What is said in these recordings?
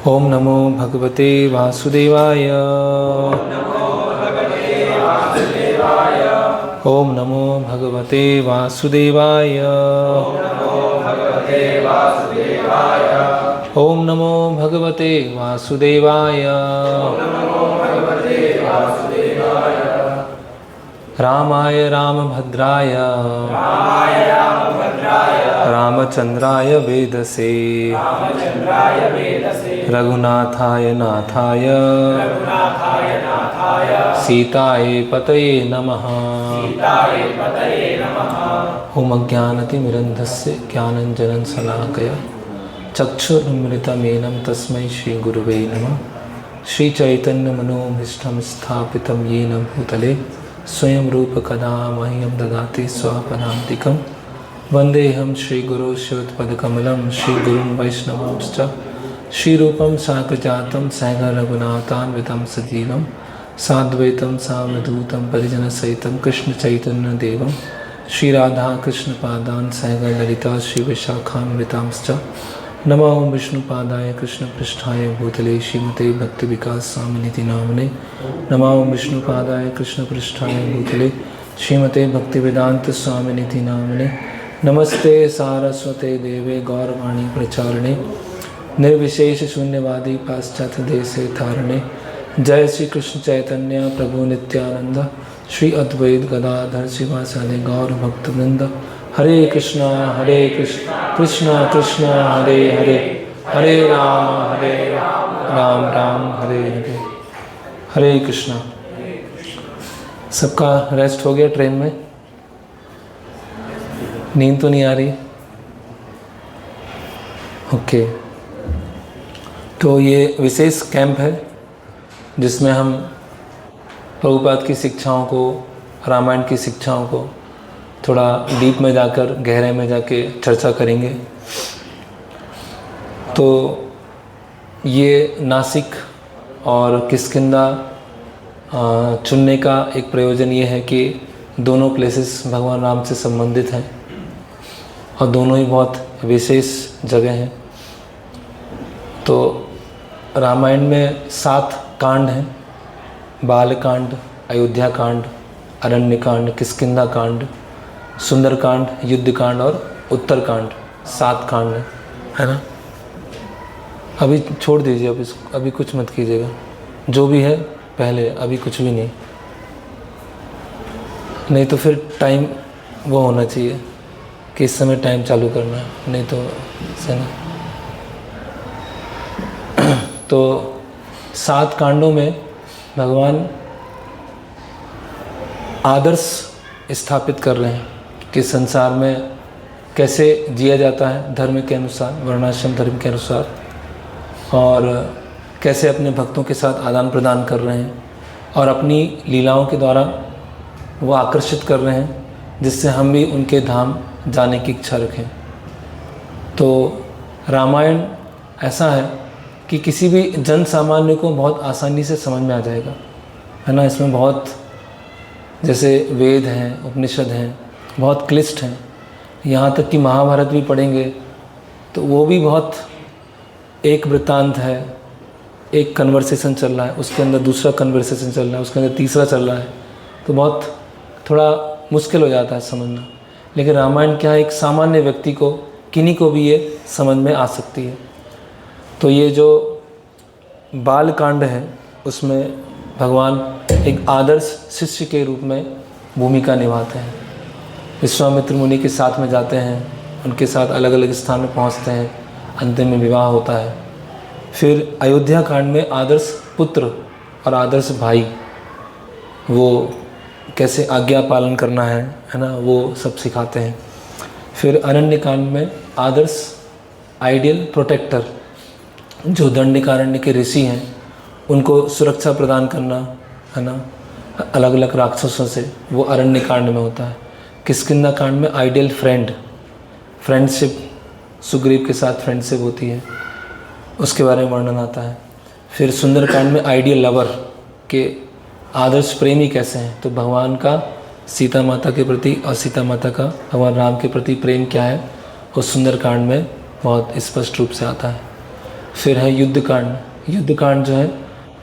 ओम नमो भगवते वासुदेवाय। ओम नमो भगवते वासुदेवाय। ओम नमो भगवते वासुदेवाय। रामाय रामभद्राय रामचंद्राय वेदसे रघुनाथाय नाथाय सीताय पतये नमः। ओम अज्ञानतिमिरन्धस्य ज्ञानञ्जनं शलाकया चक्षुरुन्मिलितमेनं तस्मै श्रीगुरुवे नमः। श्रीचैतन्यमनोभीष्टं स्थापितं येन भूतले स्वयं रूप कदा मह्यं ददाति स्वपदान्तिकं। वन्देऽहं श्रीगुरो शिवत्पदकमलं श्रीगुरुं वैष्णवांश्च श्रीरूपं साग्रजातं सहगणरघुनाथान्वितं सजीवं साद्वैतं सावधूतं परिजनसहितं कृष्णचैतन्यदेवं श्रीराधाकृष्णपादान् सहगणललिता श्रीविशाखान्वितांश्च। नमो विष्णुपादाय कृष्णपृष्ठाय भूतले श्रीमते भक्तिविकासस्वामिनिति नामने। नमो विष्णुपादाय कृष्णपृष्ठाय भूतले श्रीमते भक्तिवेदान्तस्वामिनिति नामने। नमस्ते सारस्वते देवे गौरवाणी प्रचारिणे निर्विशेष शून्यवादी पाश्चात्य देशे धारणे। जय श्री कृष्ण चैतन्य प्रभु नित्यानंद श्री अद्वैत गदाधर शिवासादि गौर भक्तवृंद। हरे कृष्णा कृष्णा कृष्णा हरे हरे हरे राम राम हरे हरे। हरे कृष्णा। सबका रेस्ट हो गया ट्रेन में? नींद तो नहीं आ रही? ओके। तो ये विशेष कैंप है जिसमें हम प्रभुपाद की शिक्षाओं को, रामायण की शिक्षाओं को थोड़ा डीप में जाकर, गहरे में जाके चर्चा करेंगे। तो ये नासिक और किष्किंधा चुनने का एक प्रयोजन ये है कि दोनों प्लेसेस भगवान राम से संबंधित हैं और दोनों ही बहुत विशेष जगह हैं। तो रामायण में 7 कांड हैं। बाल कांड, अयोध्या कांड, अरण्य कांड, किष्किंधा कांड, सुंदर कांड, युद्ध कांड और उत्तर कांड। 7 कांड है ना। अभी छोड़ दीजिए, अभी कुछ मत कीजिएगा। जो भी है पहले, अभी कुछ भी नहीं। नहीं तो फिर टाइम वो होना चाहिए कि इस समय टाइम चालू करना है, नहीं तो सही। तो 7 कांडों में भगवान आदर्श स्थापित कर रहे हैं कि संसार में कैसे जिया जाता है धर्म के अनुसार, वर्णाश्रम धर्म के अनुसार, और कैसे अपने भक्तों के साथ आदान प्रदान कर रहे हैं और अपनी लीलाओं के द्वारा वो आकर्षित कर रहे हैं जिससे हम भी उनके धाम जाने की इच्छा रखें। तो रामायण ऐसा है कि किसी भी जन सामान्य को बहुत आसानी से समझ में आ जाएगा, है ना। इसमें बहुत, जैसे वेद हैं, उपनिषद हैं, बहुत क्लिष्ट हैं। यहाँ तक कि महाभारत भी पढ़ेंगे तो वो भी बहुत, एक वृत्तांत है, एक कन्वर्सेशन चल रहा है, उसके अंदर दूसरा कन्वर्सेशन चल रहा है, उसके अंदर तीसरा चल रहा है, तो बहुत थोड़ा मुश्किल हो जाता है समझना। लेकिन रामायण क्या है, एक सामान्य व्यक्ति को, किन्हीं को भी ये समझ में आ सकती है। तो ये जो बाल कांड है उसमें भगवान एक आदर्श शिष्य के रूप में भूमिका निभाते हैं। विश्वामित्र मुनि के साथ में जाते हैं, उनके साथ अलग अलग स्थान में पहुंचते हैं, अंतिम में विवाह होता है। फिर अयोध्या कांड में आदर्श पुत्र और आदर्श भाई, वो कैसे आज्ञा पालन करना है ना, वो सब सिखाते हैं। फिर अरण्य कांड में आदर्श आइडियल प्रोटेक्टर, जो दंडकारण्य के ऋषि हैं, उनको सुरक्षा प्रदान करना, है ना, अलग अलग राक्षसों से, वो अरण्य कांड में होता है। किष्किंधा कांड में आइडियल फ्रेंडशिप, सुग्रीव के साथ फ्रेंडशिप होती है, उसके बारे में वर्णन आता है। फिर सुंदर कांड में आइडियल लवर के आदर्श प्रेमी कैसे हैं, तो भगवान का सीता माता के प्रति और सीता माता का भगवान राम के प्रति प्रेम क्या है, वो सुंदर कांड में बहुत स्पष्ट रूप से आता है। फिर है युद्ध कांड। युद्ध कांड जो है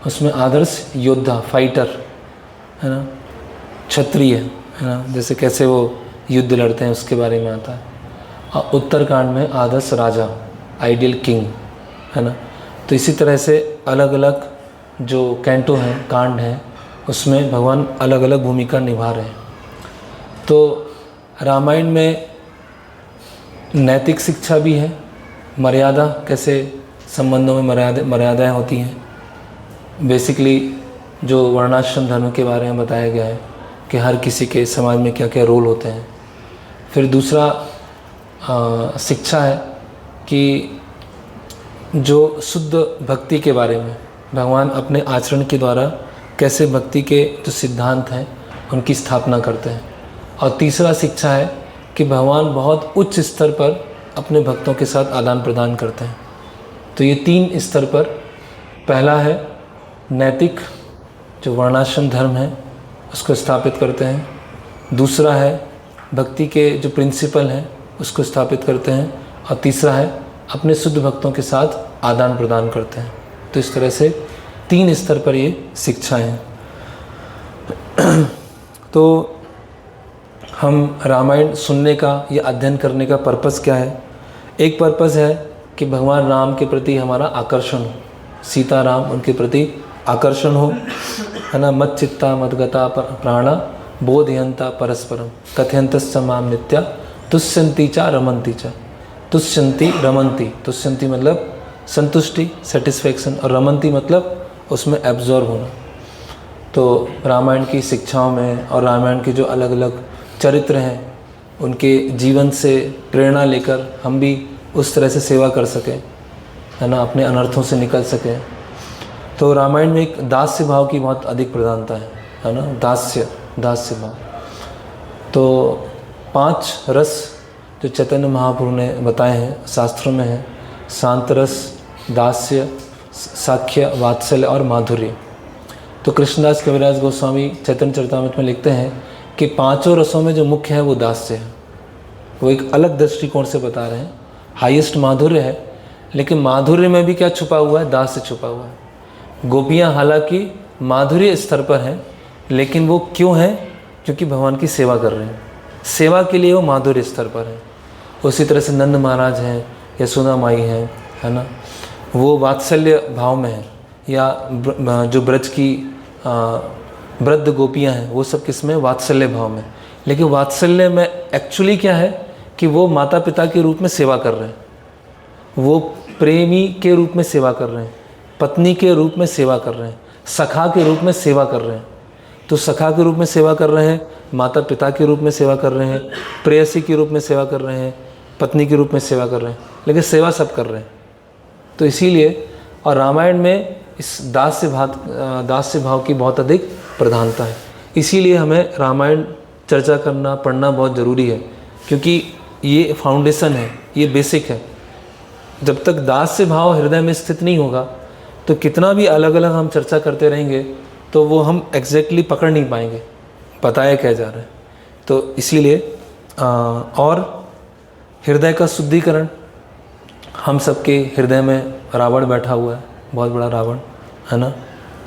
उसमें आदर्श योद्धा, फाइटर, है ना, क्षत्रिय, है ना, जैसे कैसे वो युद्ध लड़ते हैं उसके बारे में आता है। और उत्तर कांड में आदर्श राजा, आइडियल किंग, है ना। तो इसी तरह से अलग अलग जो कैंटो हैं, कांड हैं, उसमें भगवान अलग अलग भूमिका निभा रहे हैं। तो रामायण में नैतिक शिक्षा भी है, मर्यादा, कैसे संबंधों में मर्यादाएं होती हैं। बेसिकली जो वर्णाश्रम धर्म के बारे में बताया गया है कि हर किसी के समाज में क्या क्या रोल होते हैं। फिर दूसरा शिक्षा है कि जो शुद्ध भक्ति के बारे में भगवान अपने आचरण के द्वारा कैसे भक्ति के जो सिद्धांत हैं उनकी स्थापना करते हैं। और तीसरा शिक्षा है कि भगवान बहुत उच्च स्तर पर अपने भक्तों के साथ आदान प्रदान करते हैं। तो ये 3 स्तर पर, पहला है नैतिक, जो वर्णाश्रम धर्म है उसको स्थापित करते हैं। दूसरा है भक्ति के जो प्रिंसिपल हैं उसको स्थापित करते हैं। और तीसरा है अपने शुद्ध भक्तों के साथ आदान प्रदान करते हैं। तो इस तरह से 3 स्तर पर ये शिक्षाएं हैं। तो हम रामायण सुनने का या अध्ययन करने का पर्पस क्या है? एक पर्पस है कि भगवान राम के प्रति हमारा आकर्षण हो, सीता राम उनके प्रति आकर्षण हो, है ना। मत चित्ता मदगता प्राणा बोधयंता परस्परम कथयंतस्य माम नित्या तुष्यन्ति च रमन्ति च। तुष्यन्ति रमन्ति, तुष्यन्ति मतलब संतुष्टि, सेटिस्फैक्शन, और रमन्ति मतलब उसमें एब्जॉर्ब होना। तो रामायण की शिक्षाओं में और रामायण के जो अलग अलग चरित्र हैं उनके जीवन से प्रेरणा लेकर हम भी उस तरह से सेवा कर सकें, है ना, अपने अनर्थों से निकल सकें। तो रामायण में एक दास्य भाव की बहुत अधिक प्रधानता है ना, दास्य भाव। तो 5 रस जो चैतन्य महाप्रभु ने बताए हैं शास्त्रों में है, शांत रस, दास्य, साख्य, वात्सल्य और माधुर्य। तो कृष्णदास कविराज गोस्वामी चैतन्य चरितामृत में लिखते हैं कि 5 रसों में जो मुख्य है वो दास्य है। वो एक अलग दृष्टिकोण से बता रहे हैं। हाईएस्ट माधुर्य है, लेकिन माधुर्य में भी क्या छुपा हुआ है? दास्य छुपा हुआ है। गोपियाँ हालांकि माधुर्य स्तर पर हैं, लेकिन वो क्यों हैं? क्योंकि भगवान की सेवा कर रहे हैं, सेवा के लिए वो माधुर्य स्तर पर हैं। उसी तरह से नंद महाराज हैं, यशोदा माई हैं, है ना, वो वात्सल्य भाव में है। या जो ब्रज की वृद्ध गोपियां हैं वो सब किस में? वात्सल्य भाव में। लेकिन वात्सल्य में एक्चुअली क्या है कि वो माता पिता के रूप में सेवा कर रहे हैं, वो प्रेमी के रूप में सेवा कर रहे हैं, पत्नी के रूप में सेवा कर रहे हैं, सखा के रूप में सेवा कर रहे हैं। तो सखा के रूप में सेवा कर रहे हैं, माता पिता के रूप में सेवा कर रहे हैं, प्रेयसी के रूप में सेवा कर रहे हैं, पत्नी के रूप में सेवा कर रहे हैं, लेकिन सेवा सब कर रहे हैं। तो इसीलिए और रामायण में इस दास्य भाव की बहुत अधिक प्रधानता है। इसीलिए हमें रामायण चर्चा करना, पढ़ना बहुत ज़रूरी है, क्योंकि ये फाउंडेशन है, ये बेसिक है। जब तक दास्य भाव हृदय में स्थित नहीं होगा तो कितना भी अलग अलग हम चर्चा करते रहेंगे तो वो हम एग्जैक्टली पकड़ नहीं पाएंगे बताया क्या जा रहा है। तो इसीलिए और हृदय का शुद्धिकरण, हम सबके हृदय में रावण बैठा हुआ है, बहुत बड़ा रावण, है ना।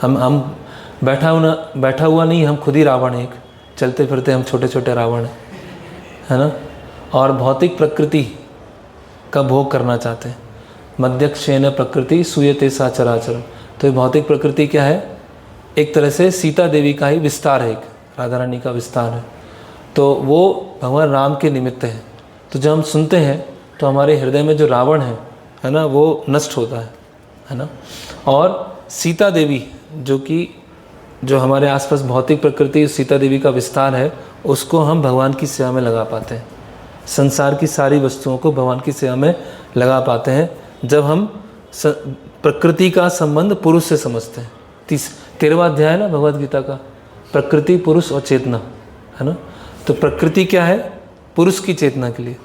हम बैठा हुआ नहीं, हम खुद ही रावण हैं, एक चलते फिरते हम छोटे छोटे रावण हैं, है ना। और भौतिक प्रकृति का भोग करना चाहते हैं। मध्यक्षेण प्रकृति सूयते सा चराचरम। तो ये भौतिक प्रकृति क्या है? एक तरह से सीता देवी का ही विस्तार है, एक राधा रानी का विस्तार है। तो वो भगवान राम के निमित्त है। तो जब हम सुनते हैं तो हमारे हृदय में जो रावण है ना, वो नष्ट होता है ना। और सीता देवी जो हमारे आसपास भौतिक प्रकृति सीता देवी का विस्तार है, उसको हम भगवान की सेवा में लगा पाते हैं। संसार की सारी वस्तुओं को भगवान की सेवा में लगा पाते हैं जब हम प्रकृति का संबंध पुरुष से समझते हैं। 13वां अध्याय है ना भगवद गीता का, प्रकृति, पुरुष और चेतना, है ना। तो प्रकृति क्या है? पुरुष की चेतना के लिए।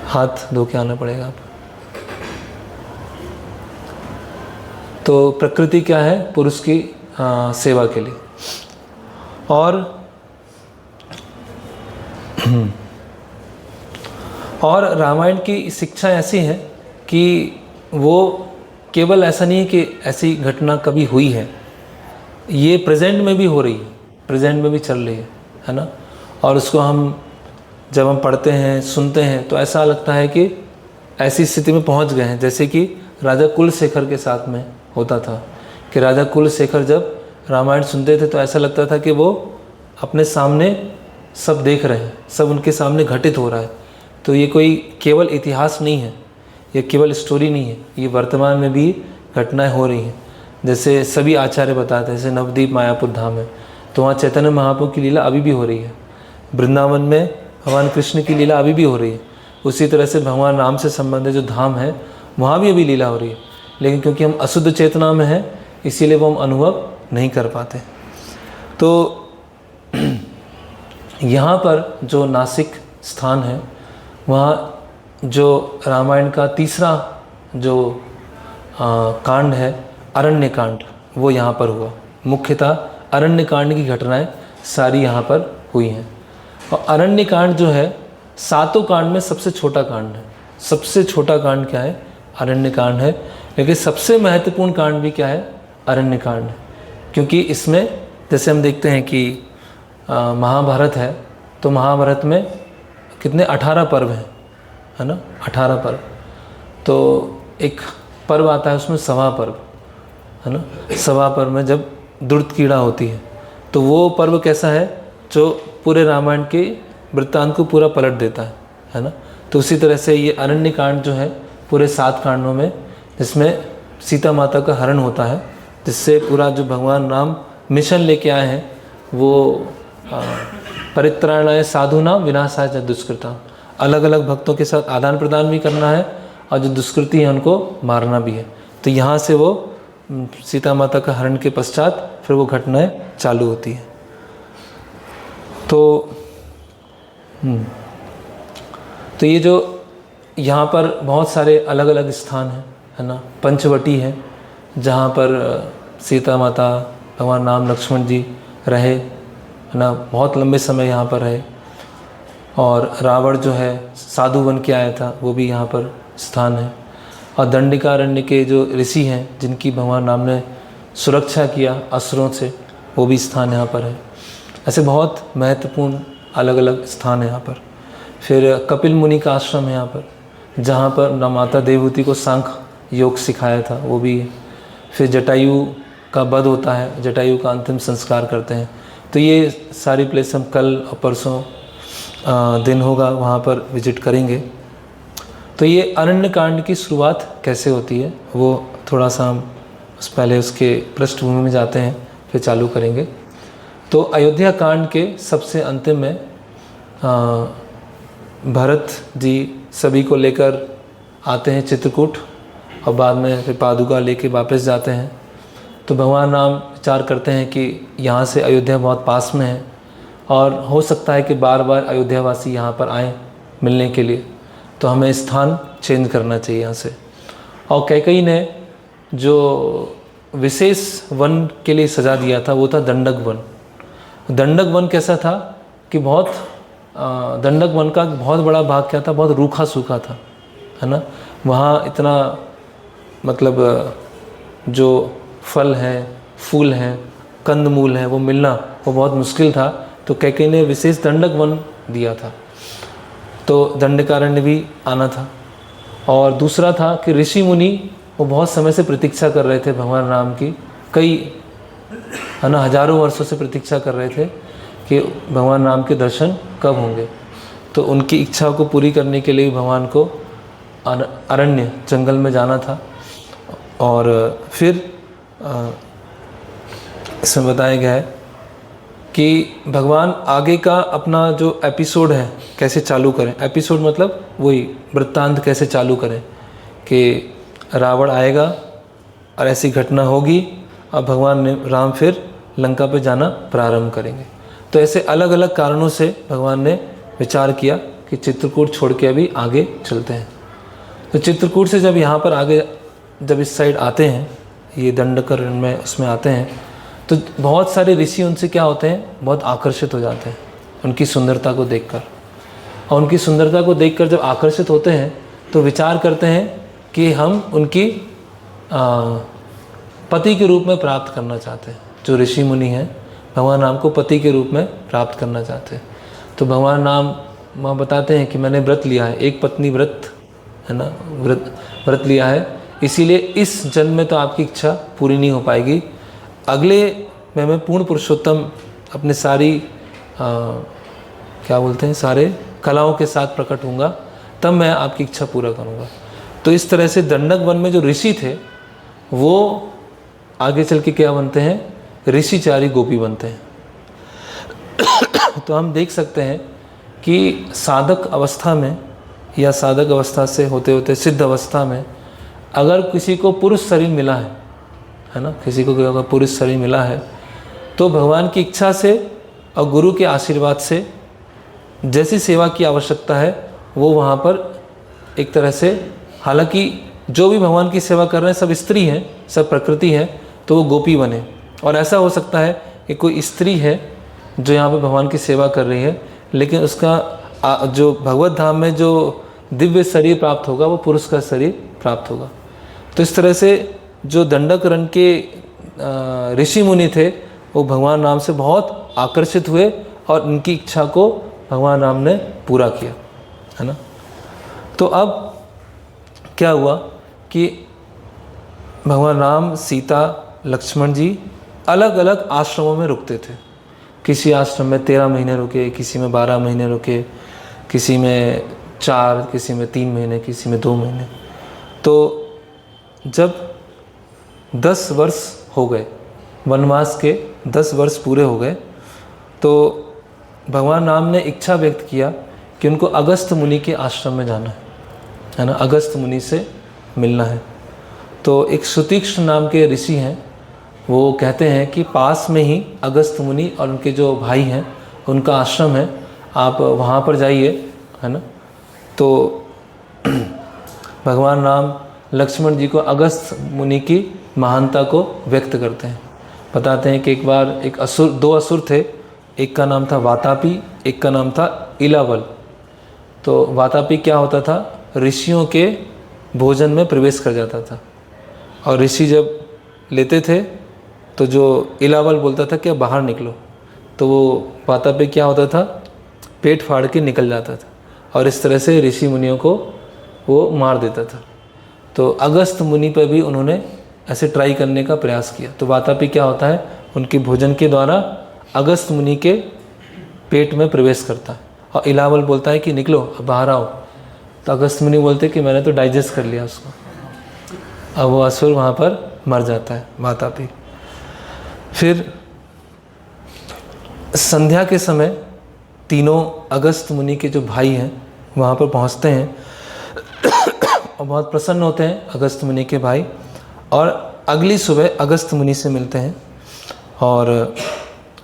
हाथ धो के आना पड़ेगा आप। तो प्रकृति क्या है? पुरुष की सेवा के लिए। और रामायण की शिक्षा ऐसी है कि वो केवल ऐसा नहीं है कि ऐसी घटना कभी हुई है, ये प्रेजेंट में भी हो रही है, प्रेजेंट में भी चल रही है ना। और उसको हम जब हम पढ़ते हैं, सुनते हैं, तो ऐसा लगता है कि ऐसी स्थिति में पहुंच गए हैं, जैसे कि राजा कुलशेखर के साथ में होता था कि राजा कुलशेखर जब रामायण सुनते थे तो ऐसा लगता था कि वो अपने सामने सब देख रहे हैं, सब उनके सामने घटित हो रहा है। तो ये कोई केवल इतिहास नहीं है, ये केवल स्टोरी नहीं है, ये वर्तमान में भी घटनाएं हो रही हैं। जैसे सभी आचार्य बताते हैं, जैसे नवद्वीप मायापुर धाम है तो वहाँ चैतन्य महाप्रभु की लीला अभी भी हो रही है, वृंदावन में भगवान कृष्ण की लीला अभी भी हो रही है। उसी तरह से भगवान राम से संबंधित जो धाम है वहाँ भी अभी लीला हो रही है, लेकिन क्योंकि हम अशुद्ध चेतना में हैं इसीलिए वो हम अनुभव नहीं कर पाते। तो यहाँ पर जो नासिक स्थान है, वहाँ जो रामायण का तीसरा जो कांड है अरण्य कांड, वो यहाँ पर हुआ। मुख्यतः अरण्य कांड की घटनाएं सारी यहाँ पर हुई हैं। और अरण्य कांड जो है सातों कांड में सबसे छोटा कांड है। सबसे छोटा कांड क्या है? अरण्य कांड है। लेकिन सबसे महत्वपूर्ण कांड भी क्या है? अरण्य कांड है। क्योंकि इसमें जैसे हम देखते हैं कि महाभारत है तो महाभारत में कितने 18 पर्व हैं, है ना, 18 पर्व। तो एक पर्व आता है उसमें सभा पर्व, है ना। सभा पर्व में जब दुर्त कीड़ा होती है तो वो पर्व कैसा है जो पूरे रामायण के वृत्तांत को पूरा पलट देता है ना। तो उसी तरह से ये अरण्य कांड जो है पूरे 7 कांडों में, जिसमें सीता माता का हरण होता है, जिससे पूरा जो भगवान राम मिशन लेके आए हैं वो परित्राणाय साधुनां विनाशाय च दुष्कृतां, अलग अलग भक्तों के साथ आदान प्रदान भी करना है और जो दुष्कृति है उनको मारना भी है। तो यहाँ से वो सीता माता का हरण के पश्चात फिर वो घटनाएं चालू होती है। तो ये जो यहाँ पर बहुत सारे अलग अलग स्थान हैं, है ना। पंचवटी है जहाँ पर सीता माता, भगवान राम, लक्ष्मण जी रहे, है ना, बहुत लंबे समय यहाँ पर रहे। और रावण जो है साधु बन के आया था, वो भी यहाँ पर स्थान है। और दंडिकारण्य के जो ऋषि हैं जिनकी भगवान राम ने सुरक्षा किया असुरों से, वो भी स्थान यहाँ पर है। ऐसे बहुत महत्वपूर्ण अलग अलग स्थान है यहाँ पर। फिर कपिल मुनि का आश्रम है यहाँ पर, जहाँ पर माता देवहूति को सांख्य योग सिखाया था, वो भी है। फिर जटायु का वध होता है, जटायु का अंतिम संस्कार करते हैं। तो ये सारी प्लेस हम कल और परसों दिन होगा वहाँ पर विजिट करेंगे। तो ये अरण्य कांड की शुरुआत कैसे होती है वो थोड़ा सा हम पहले उसके पृष्ठभूमि में जाते हैं, फिर चालू करेंगे। तो अयोध्या कांड के सबसे अंतिम में भरत जी सभी को लेकर आते हैं चित्रकूट, और बाद में फिर पादुका लेके वापस जाते हैं। तो भगवान राम विचार करते हैं कि यहाँ से अयोध्या बहुत पास में है और हो सकता है कि बार बार अयोध्यावासी यहाँ पर आएँ मिलने के लिए, तो हमें स्थान चेंज करना चाहिए यहाँ से। और कैकेयी ने जो विशेष वन के लिए सजा दिया था वो था दंडक वन। दंडक वन कैसा था कि बहुत दंडक वन का बहुत बड़ा भाग क्या था, बहुत रूखा सूखा था, है ना। वहाँ इतना मतलब जो फल हैं, फूल हैं, कंदमूल हैं, वो मिलना वो बहुत मुश्किल था। तो कैकेयी ने विशेष दंडक वन दिया था, तो दंडकारण्य भी आना था। और दूसरा था कि ऋषि मुनि वो बहुत समय से प्रतीक्षा कर रहे थे भगवान राम की, कई, है ना, हजारों वर्षों से प्रतीक्षा कर रहे थे कि भगवान राम के दर्शन कब होंगे। तो उनकी इच्छा को पूरी करने के लिए भगवान को अरण्य जंगल में जाना था। और फिर इसमें बताया गया है कि भगवान आगे का अपना जो एपिसोड है कैसे चालू करें। एपिसोड मतलब वही वृत्तांत कैसे चालू करें कि रावण आएगा और ऐसी घटना होगी और भगवान राम फिर लंका पे जाना प्रारंभ करेंगे। तो ऐसे अलग अलग कारणों से भगवान ने विचार किया कि चित्रकूट छोड़ के अभी आगे चलते हैं। तो चित्रकूट से जब यहाँ पर आगे जब इस साइड आते हैं, ये दंडकारण्य में उसमें आते हैं, तो बहुत सारे ऋषि उनसे क्या होते हैं, बहुत आकर्षित हो जाते हैं उनकी सुंदरता को देखकर। और उनकी सुंदरता को देखकर जब आकर्षित होते हैं तो विचार करते हैं कि हम उनकी पति के रूप में प्राप्त करना चाहते हैं। जो ऋषि मुनि हैं भगवान राम को पति के रूप में प्राप्त करना चाहते हैं। तो भगवान राम वहाँ बताते हैं कि मैंने व्रत लिया है, एक पत्नी व्रत है ना, व्रत लिया है, इसीलिए इस जन्म में तो आपकी इच्छा पूरी नहीं हो पाएगी, अगले में मैं पूर्ण पुरुषोत्तम अपने सारी क्या बोलते हैं सारे कलाओं के साथ प्रकट होऊंगा, तब मैं आपकी इच्छा पूरा करूंगा। तो इस तरह से दंडक वन में जो ऋषि थे वो आगे चल के क्या बनते हैं, ऋषिचारी गोपी बनते हैं। तो हम देख सकते हैं कि साधक अवस्था में या साधक अवस्था से होते होते सिद्ध अवस्था में अगर किसी को पुरुष शरीर मिला है ना, किसी को अगर पुरुष शरीर मिला है तो भगवान की इच्छा से और गुरु के आशीर्वाद से जैसी सेवा की आवश्यकता है वो वहाँ पर एक तरह से, हालांकि जो भी भगवान की सेवा कर रहे हैं सब स्त्री हैं, सब प्रकृति है, तो वो गोपी बने। और ऐसा हो सकता है कि कोई स्त्री है जो यहाँ पर भगवान की सेवा कर रही है, लेकिन उसका जो भगवत धाम में जो दिव्य शरीर प्राप्त होगा वो पुरुष का शरीर प्राप्त होगा। तो इस तरह से जो दंडक रण के ऋषि मुनि थे वो भगवान राम से बहुत आकर्षित हुए और उनकी इच्छा को भगवान राम ने पूरा किया, है ना। तो अब क्या हुआ कि भगवान राम, सीता, लक्ष्मण जी अलग अलग आश्रमों में रुकते थे। किसी आश्रम में 13 महीने रुके, किसी में 12 महीने रुके, किसी में 4, किसी में 3 महीने, किसी में 2 महीने। तो जब 10 वर्ष हो गए, वनवास के 10 वर्ष पूरे हो गए, तो भगवान राम ने इच्छा व्यक्त किया कि उनको अगस्त मुनि के आश्रम में जाना है ना, अगस्त मुनि से मिलना है। तो एक सुतीक्ष्ण नाम के ऋषि हैं, वो कहते हैं कि पास में ही अगस्त मुनि और उनके जो भाई हैं उनका आश्रम है, आप वहाँ पर जाइए, है ना। तो भगवान राम लक्ष्मण जी को अगस्त मुनि की महानता को व्यक्त करते हैं। बताते हैं कि एक बार एक असुर, 2 असुर थे, एक का नाम था वातापी, एक का नाम था इलावल। तो वातापी क्या होता था, ऋषियों के भोजन में प्रवेश कर जाता था, और ऋषि जब लेते थे तो जो इलावल बोलता था कि अब बाहर निकलो, तो वो वातापी क्या होता था, पेट फाड़ के निकल जाता था, और इस तरह से ऋषि मुनियों को वो मार देता था। तो अगस्त मुनि पर भी उन्होंने ऐसे ट्राई करने का प्रयास किया। तो वातापी क्या होता है, उनके भोजन के द्वारा अगस्त मुनि के पेट में प्रवेश करता है, और इलावल बोलता है कि निकलो, अब बाहर आओ। तो अगस्त मुनि बोलते कि मैंने तो डाइजेस्ट कर लिया उसको। अब वो असुर वहाँ पर मर जाता है, वातापी। फिर संध्या के समय तीनों अगस्त मुनि के जो भाई हैं वहाँ पर पहुँचते हैं और बहुत प्रसन्न होते हैं अगस्त मुनि के भाई, और अगली सुबह अगस्त मुनि से मिलते हैं। और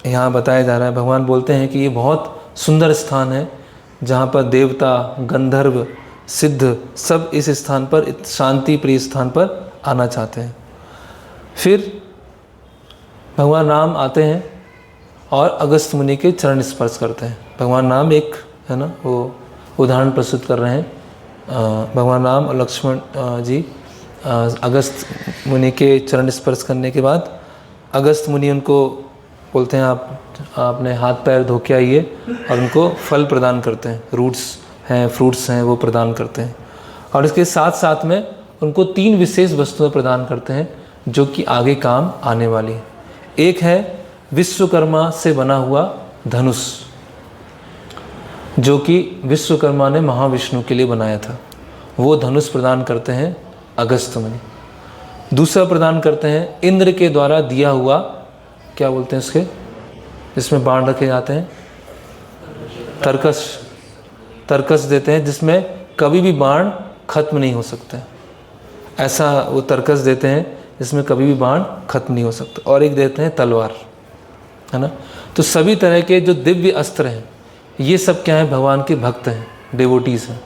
यहाँ बताया जा रहा है, भगवान बोलते हैं कि ये बहुत सुंदर स्थान है जहाँ पर देवता, गंधर्व, सिद्ध सब इस स्थान पर, शांति प्रिय स्थान पर आना चाहते हैं। फिर भगवान राम आते हैं और अगस्त मुनि के चरण स्पर्श करते हैं। भगवान राम एक है ना वो उदाहरण प्रस्तुत कर रहे हैं। भगवान राम और लक्ष्मण जी अगस्त मुनि के चरण स्पर्श करने के बाद अगस्त मुनि उनको बोलते हैं आप अपने हाथ पैर धो के आइए, और उनको फल प्रदान करते हैं, रूट्स हैं, फ्रूट्स हैं, वो प्रदान करते हैं। और इसके साथ साथ में उनको 3 विशेष वस्तुएं प्रदान करते हैं जो कि आगे काम आने वाली हैं। एक है विश्वकर्मा से बना हुआ धनुष, जो कि विश्वकर्मा ने महाविष्णु के लिए बनाया था, वो धनुष प्रदान करते हैं अगस्त मुनि। दूसरा प्रदान करते हैं इंद्र के द्वारा दिया हुआ, क्या बोलते हैं इसके, जिसमें बाण रखे जाते हैं, तरकस, तरकस देते हैं जिसमें कभी भी बाण खत्म नहीं हो सकते, ऐसा वो तरकस देते हैं जिसमें कभी भी बाण खत्म नहीं हो सकता। और एक देते हैं तलवार, है ना। तो सभी तरह के जो दिव्य अस्त्र हैं ये सब क्या है, भगवान के भक्त हैं, डिवोटीज हैं।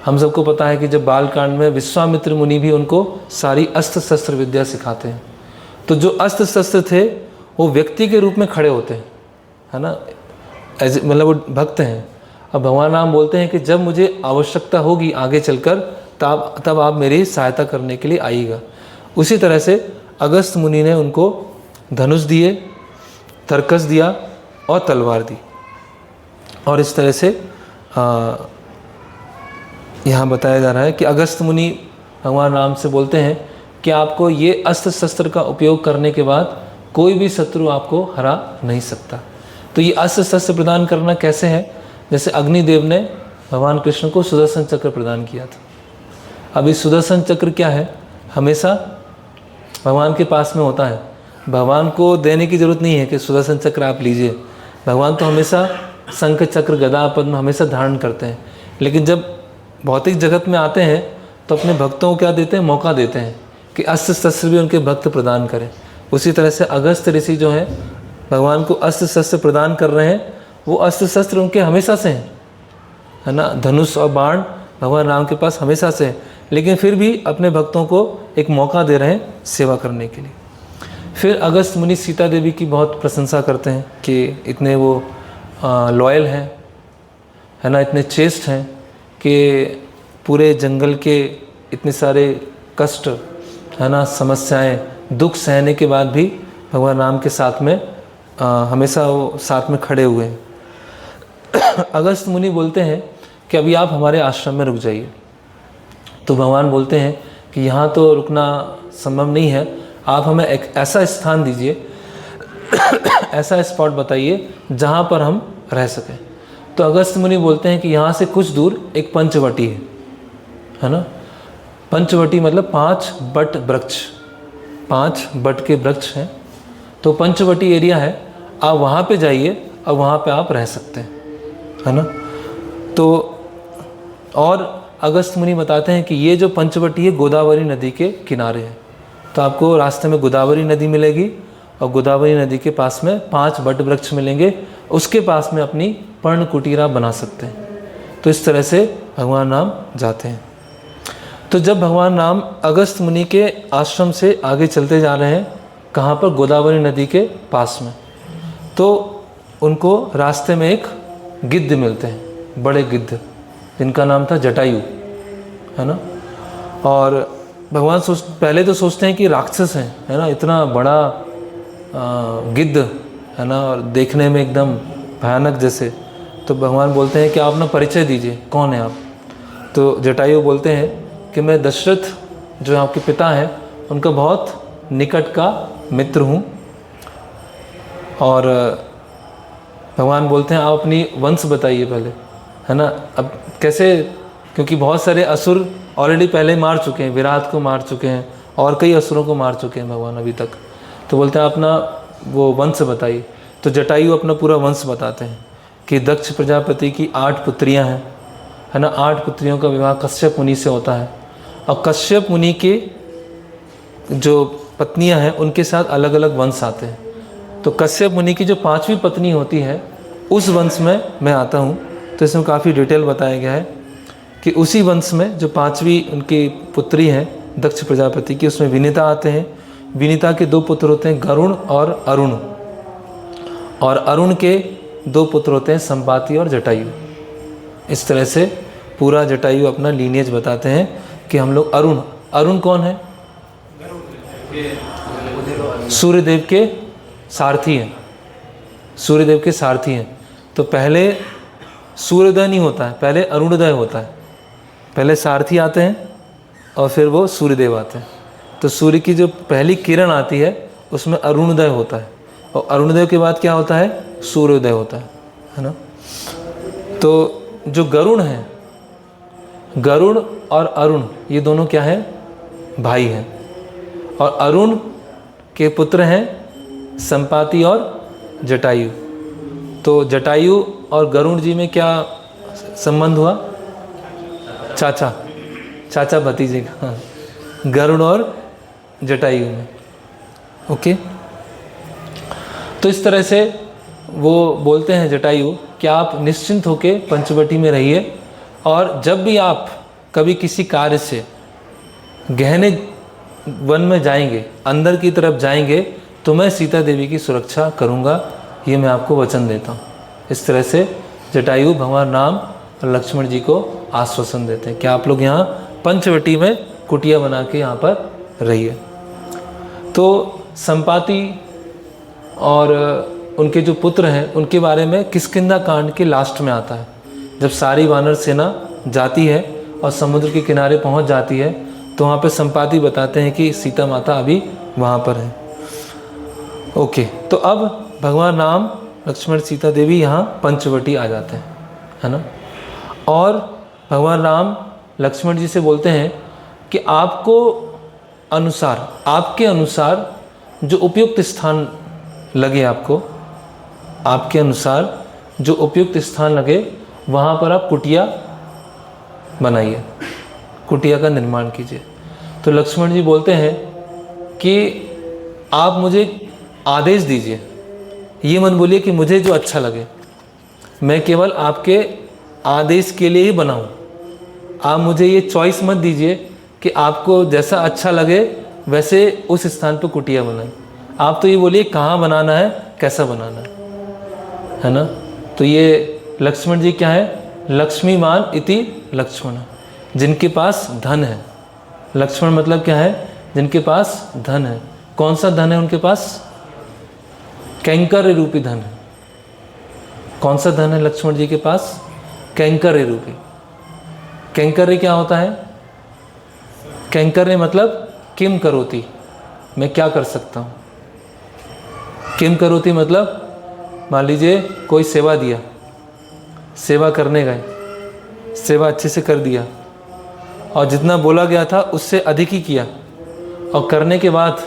हम सबको पता है कि जब बालकांड में विश्वामित्र मुनि भी उनको सारी अस्त्र शस्त्र विद्या सिखाते हैं। तो जो अस्त्र शस्त्र थे वो व्यक्ति के रूप में खड़े होते हैं, है ना, मतलब वो भक्त हैं। अब भगवान राम बोलते हैं कि जब मुझे आवश्यकता होगी आगे चलकर तब आप मेरी सहायता करने के लिए आइएगा। उसी तरह से अगस्त मुनि ने उनको धनुष दिए, तरकस दिया और तलवार दी। और इस तरह से यहाँ बताया जा रहा है कि अगस्त मुनि भगवान राम से बोलते हैं कि आपको ये अस्त्र शस्त्र का उपयोग करने के बाद कोई भी शत्रु आपको हरा नहीं सकता। तो ये अस्त्र शस्त्र प्रदान करना कैसे है? जैसे अग्निदेव ने भगवान कृष्ण को सुदर्शन चक्र प्रदान किया था। अभी सुदर्शन चक्र क्या है? हमेशा भगवान के पास में होता है। भगवान को देने की ज़रूरत नहीं है कि सुदर्शन चक्र आप लीजिए। भगवान तो हमेशा शंख चक्र गदा पद्म हमेशा धारण करते हैं। लेकिन जब भौतिक जगत में आते हैं तो अपने भक्तों को क्या देते हैं? मौका देते हैं कि अस्त्र शस्त्र भी उनके भक्त प्रदान करें। उसी तरह से अगस्त ऋषि जो हैं भगवान को अस्त्र शस्त्र प्रदान कर रहे हैं। वो अस्त्र शस्त्र उनके हमेशा से हैं, है ना। धनुष और बाण भगवान राम के पास हमेशा से है, लेकिन फिर भी अपने भक्तों को एक मौका दे रहे हैं सेवा करने के लिए। फिर अगस्त मुनि सीता देवी की बहुत प्रशंसा करते हैं कि इतने वो लॉयल हैं, है ना, इतने चेस्ट हैं कि पूरे जंगल के इतने सारे कष्ट, है ना, समस्याएं, दुख सहने के बाद भी भगवान राम के साथ में हमेशा वो साथ में खड़े हुए हैं। अगस्त मुनि बोलते हैं कि अभी आप हमारे आश्रम में रुक जाइए। तो भगवान बोलते हैं कि यहाँ तो रुकना संभव नहीं है, आप हमें एक ऐसा स्थान दीजिए, ऐसा स्पॉट बताइए जहाँ पर हम रह सकें। तो अगस्त मुनि बोलते हैं कि यहाँ से कुछ दूर एक पंचवटी है ना। पंचवटी मतलब 5 बट वृक्ष, 5 बट के वृक्ष हैं। तो पंचवटी एरिया है, आप वहाँ पे जाइए और वहाँ पे आप रह सकते हैं, है ना। तो और अगस्त मुनि बताते हैं कि ये जो पंचवटी है गोदावरी नदी के किनारे है। तो आपको रास्ते में गोदावरी नदी मिलेगी और गोदावरी नदी के पास में 5 बट वृक्ष मिलेंगे, उसके पास में अपनी पर्ण कुटीरा बना सकते हैं। तो इस तरह से भगवान राम जाते हैं। तो जब भगवान राम अगस्त मुनि के आश्रम से आगे चलते जा रहे हैं, कहाँ पर? गोदावरी नदी के पास में। तो उनको रास्ते में एक गिद्ध मिलते हैं, बड़े गिद्ध, जिनका नाम था जटायु, है ना। और भगवान पहले तो सोचते हैं कि राक्षस हैं, है ना, इतना बड़ा गिद्ध, है ना, और देखने में एकदम भयानक जैसे। तो भगवान बोलते हैं कि आप ना परिचय दीजिए, कौन है आप? तो जटायु बोलते हैं कि मैं दशरथ जो आपके पिता हैं उनका बहुत निकट का मित्र हूँ। और भगवान बोलते हैं आप अपनी वंश बताइए पहले, है ना। अब कैसे? क्योंकि बहुत सारे असुर ऑलरेडी पहले मार चुके हैं, विराट को मार चुके हैं और कई असुरों को मार चुके हैं भगवान अभी तक। तो बोलते हैं अपना वो वंश बताइए। तो जटायु अपना पूरा वंश बताते हैं कि दक्ष प्रजापति की 8 पुत्रियां हैं, है ना। 8 पुत्रियों का विवाह कश्यप मुनि से होता है और कश्यप मुनि के जो पत्नियां हैं उनके साथ अलग अलग वंश आते हैं। तो कश्यप मुनि की जो 5वीं पत्नी होती है उस वंश में मैं आता हूँ। तो इसमें काफ़ी डिटेल बताया गया है कि उसी वंश में जो 5वीं उनकी पुत्री है दक्ष प्रजापति की, उसमें विनीता आते हैं। विनीता के 2 पुत्र होते हैं गरुण और अरुण, और अरुण के 2 पुत्र होते हैं संपाति और जटायु। इस तरह से पूरा जटायु अपना लीनिएज बताते हैं कि हम लोग अरुण कौन है? सूर्यदेव के सारथी हैं, सूर्यदेव के सारथी हैं। तो पहले सूर्योदय नहीं होता है, पहले अरुणोदय होता है। पहले सारथी आते हैं और फिर वो सूर्यदेव आते हैं। तो सूर्य की जो पहली किरण आती है उसमें अरुणोदय होता है, और अरुणोदय के बाद क्या होता है? सूर्योदय होता है ना। तो जो गरुण है, गरुड़ और अरुण ये दोनों क्या है? भाई हैं। और अरुण के पुत्र हैं संपाति और जटायु। तो जटायु और गरुड़ जी में क्या संबंध हुआ? चाचा भतीजे का, गरुड़ और जटायु में। ओके। तो इस तरह से वो बोलते हैं जटायु कि आप निश्चिंत होकर पंचवटी में रहिए, और जब भी आप कभी किसी कार्य से गहने वन में जाएंगे, अंदर की तरफ जाएंगे, तो मैं सीता देवी की सुरक्षा करूंगा, ये मैं आपको वचन देता हूँ। इस तरह से जटायु भगवान राम और लक्ष्मण जी को आश्वासन देते हैं कि आप लोग यहाँ पंचवटी में कुटिया बना के यहाँ पर रही है। तो संपाति और उनके जो पुत्र हैं उनके बारे में किष्किंधा कांड के लास्ट में आता है। जब सारी वानर सेना जाती है और समुद्र के किनारे पहुंच जाती है तो वहाँ पे संपाति बताते हैं कि सीता माता अभी वहाँ पर है। ओके, तो अब भगवान राम, लक्ष्मण, सीता देवी यहाँ पंचवटी आ जाते हैं, है ना। और भगवान राम लक्ष्मण जी से बोलते हैं कि आपके अनुसार जो उपयुक्त स्थान लगे, आपके अनुसार जो उपयुक्त स्थान लगे वहाँ पर आप कुटिया बनाइए, कुटिया का निर्माण कीजिए। तो लक्ष्मण जी बोलते हैं कि आप मुझे आदेश दीजिए, ये मत बोलिए कि मुझे जो अच्छा लगे, मैं केवल आपके आदेश के लिए ही बनाऊं। आप मुझे ये चॉइस मत दीजिए कि आपको जैसा अच्छा लगे वैसे उस स्थान पर कुटिया बनाएं। आप तो ये बोलिए कहाँ बनाना है, कैसा बनाना है ना। तो ये लक्ष्मण जी क्या है, लक्ष्मीमान इति लक्ष्मण, जिनके पास धन है। लक्ष्मण मतलब क्या है, जिनके पास धन है। कौन सा धन है उनके पास? कैंकर्य रूपी धन है। कौन सा धन है लक्ष्मण जी के पास? कैंकर्य रूपी। कैंकर्य क्या होता है? कैंकर्य मतलब किम करोति, मैं क्या कर सकता हूँ। किम करोति मतलब मान लीजिए कोई सेवा दिया, सेवा करने गए, सेवा अच्छे से कर दिया और जितना बोला गया था उससे अधिक ही किया, और करने के बाद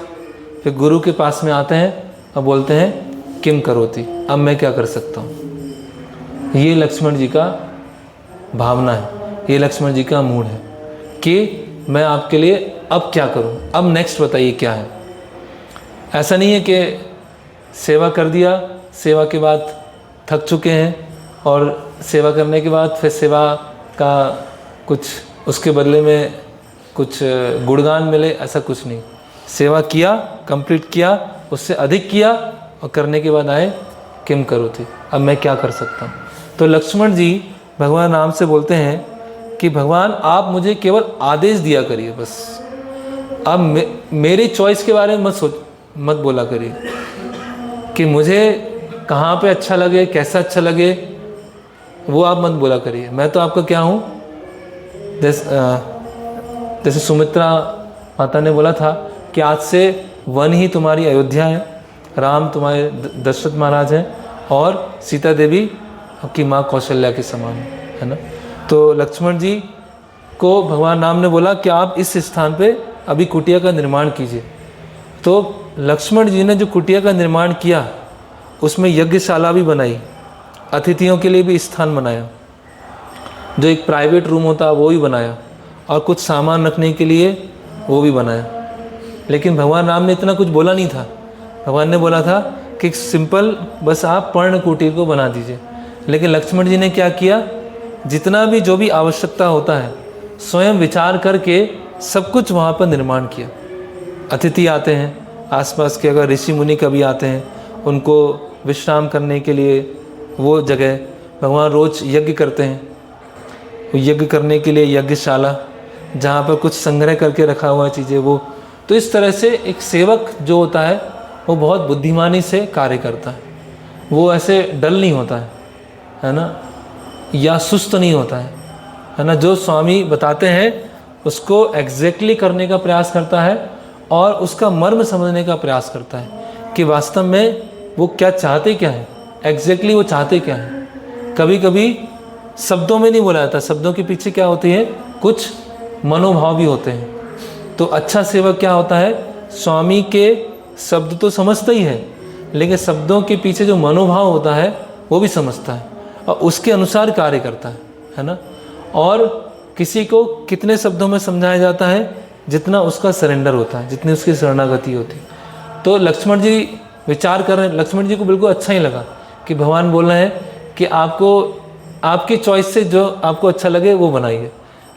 फिर गुरु के पास में आते हैं और बोलते हैं किम करोति, अब मैं क्या कर सकता हूँ। ये लक्ष्मण जी का भावना है, ये लक्ष्मण जी का मूड है कि मैं आपके लिए अब क्या करूँ, अब नेक्स्ट बताइए क्या है। ऐसा नहीं है कि सेवा कर दिया, सेवा के बाद थक चुके हैं और सेवा करने के बाद फिर सेवा का कुछ उसके बदले में कुछ गुणगान मिले, ऐसा कुछ नहीं। सेवा किया, कंप्लीट किया, उससे अधिक किया और करने के बाद आए किम करोति, अब मैं क्या कर सकता हूँ। तो लक्ष्मण जी भगवान राम से बोलते हैं कि भगवान आप मुझे केवल आदेश दिया करिए बस, अब मेरी चॉइस के बारे में मत बोला करिए कि मुझे कहाँ पे अच्छा लगे, कैसा अच्छा लगे, वो आप मत बोला करिए। मैं तो आपका क्या हूँ, जैसे सुमित्रा माता ने बोला था कि आज से वन ही तुम्हारी अयोध्या है, राम तुम्हारे दशरथ महाराज हैं और सीता देवी आपकी माँ कौशल्या के समान है ना। तो लक्ष्मण जी को भगवान राम ने बोला कि आप इस स्थान पे अभी कुटिया का निर्माण कीजिए। तो लक्ष्मण जी ने जो कुटिया का निर्माण किया उसमें यज्ञशाला भी बनाई, अतिथियों के लिए भी स्थान बनाया, जो एक प्राइवेट रूम होता है वो भी बनाया, और कुछ सामान रखने के लिए वो भी बनाया। लेकिन भगवान राम ने इतना कुछ बोला नहीं था। भगवान ने बोला था कि सिंपल बस आप पर्ण कुटीर को बना दीजिए। लेकिन लक्ष्मण जी ने क्या किया, जितना भी जो भी आवश्यकता होता है स्वयं विचार करके सब कुछ वहाँ पर निर्माण किया। अतिथि आते हैं, आसपास के अगर ऋषि मुनि कभी आते हैं उनको विश्राम करने के लिए वो जगह, भगवान रोज यज्ञ करते हैं, यज्ञ करने के लिए यज्ञशाला, जहाँ पर कुछ संग्रह करके रखा हुआ चीज़ें वो। तो इस तरह से एक सेवक जो होता है वो बहुत बुद्धिमानी से कार्य करता है, वो ऐसे डल नहीं होता है ना, या सुस्त नहीं होता है ना। जो स्वामी बताते हैं उसको एग्जैक्टली करने का प्रयास करता है और उसका मर्म समझने का प्रयास करता है कि वास्तव में वो क्या चाहते क्या है, एग्जैक्टली वो चाहते क्या है। कभी कभी शब्दों में नहीं बोला जाता, शब्दों के पीछे क्या होती है, कुछ मनोभाव भी होते हैं। तो अच्छा सेवक क्या होता है, स्वामी के शब्द तो समझता ही है लेकिन शब्दों के पीछे जो मनोभाव होता है वो भी समझता है और उसके अनुसार कार्य करता है ना। और किसी को कितने शब्दों में समझाया जाता है, जितना उसका सरेंडर होता है, जितनी उसकी शरणागति होती है। तो लक्ष्मण जी विचार कर रहे हैं, लक्ष्मण जी को बिल्कुल अच्छा ही लगा कि भगवान बोल रहे हैं कि आपको आपकी चॉइस से जो आपको अच्छा लगे वो बनाइए।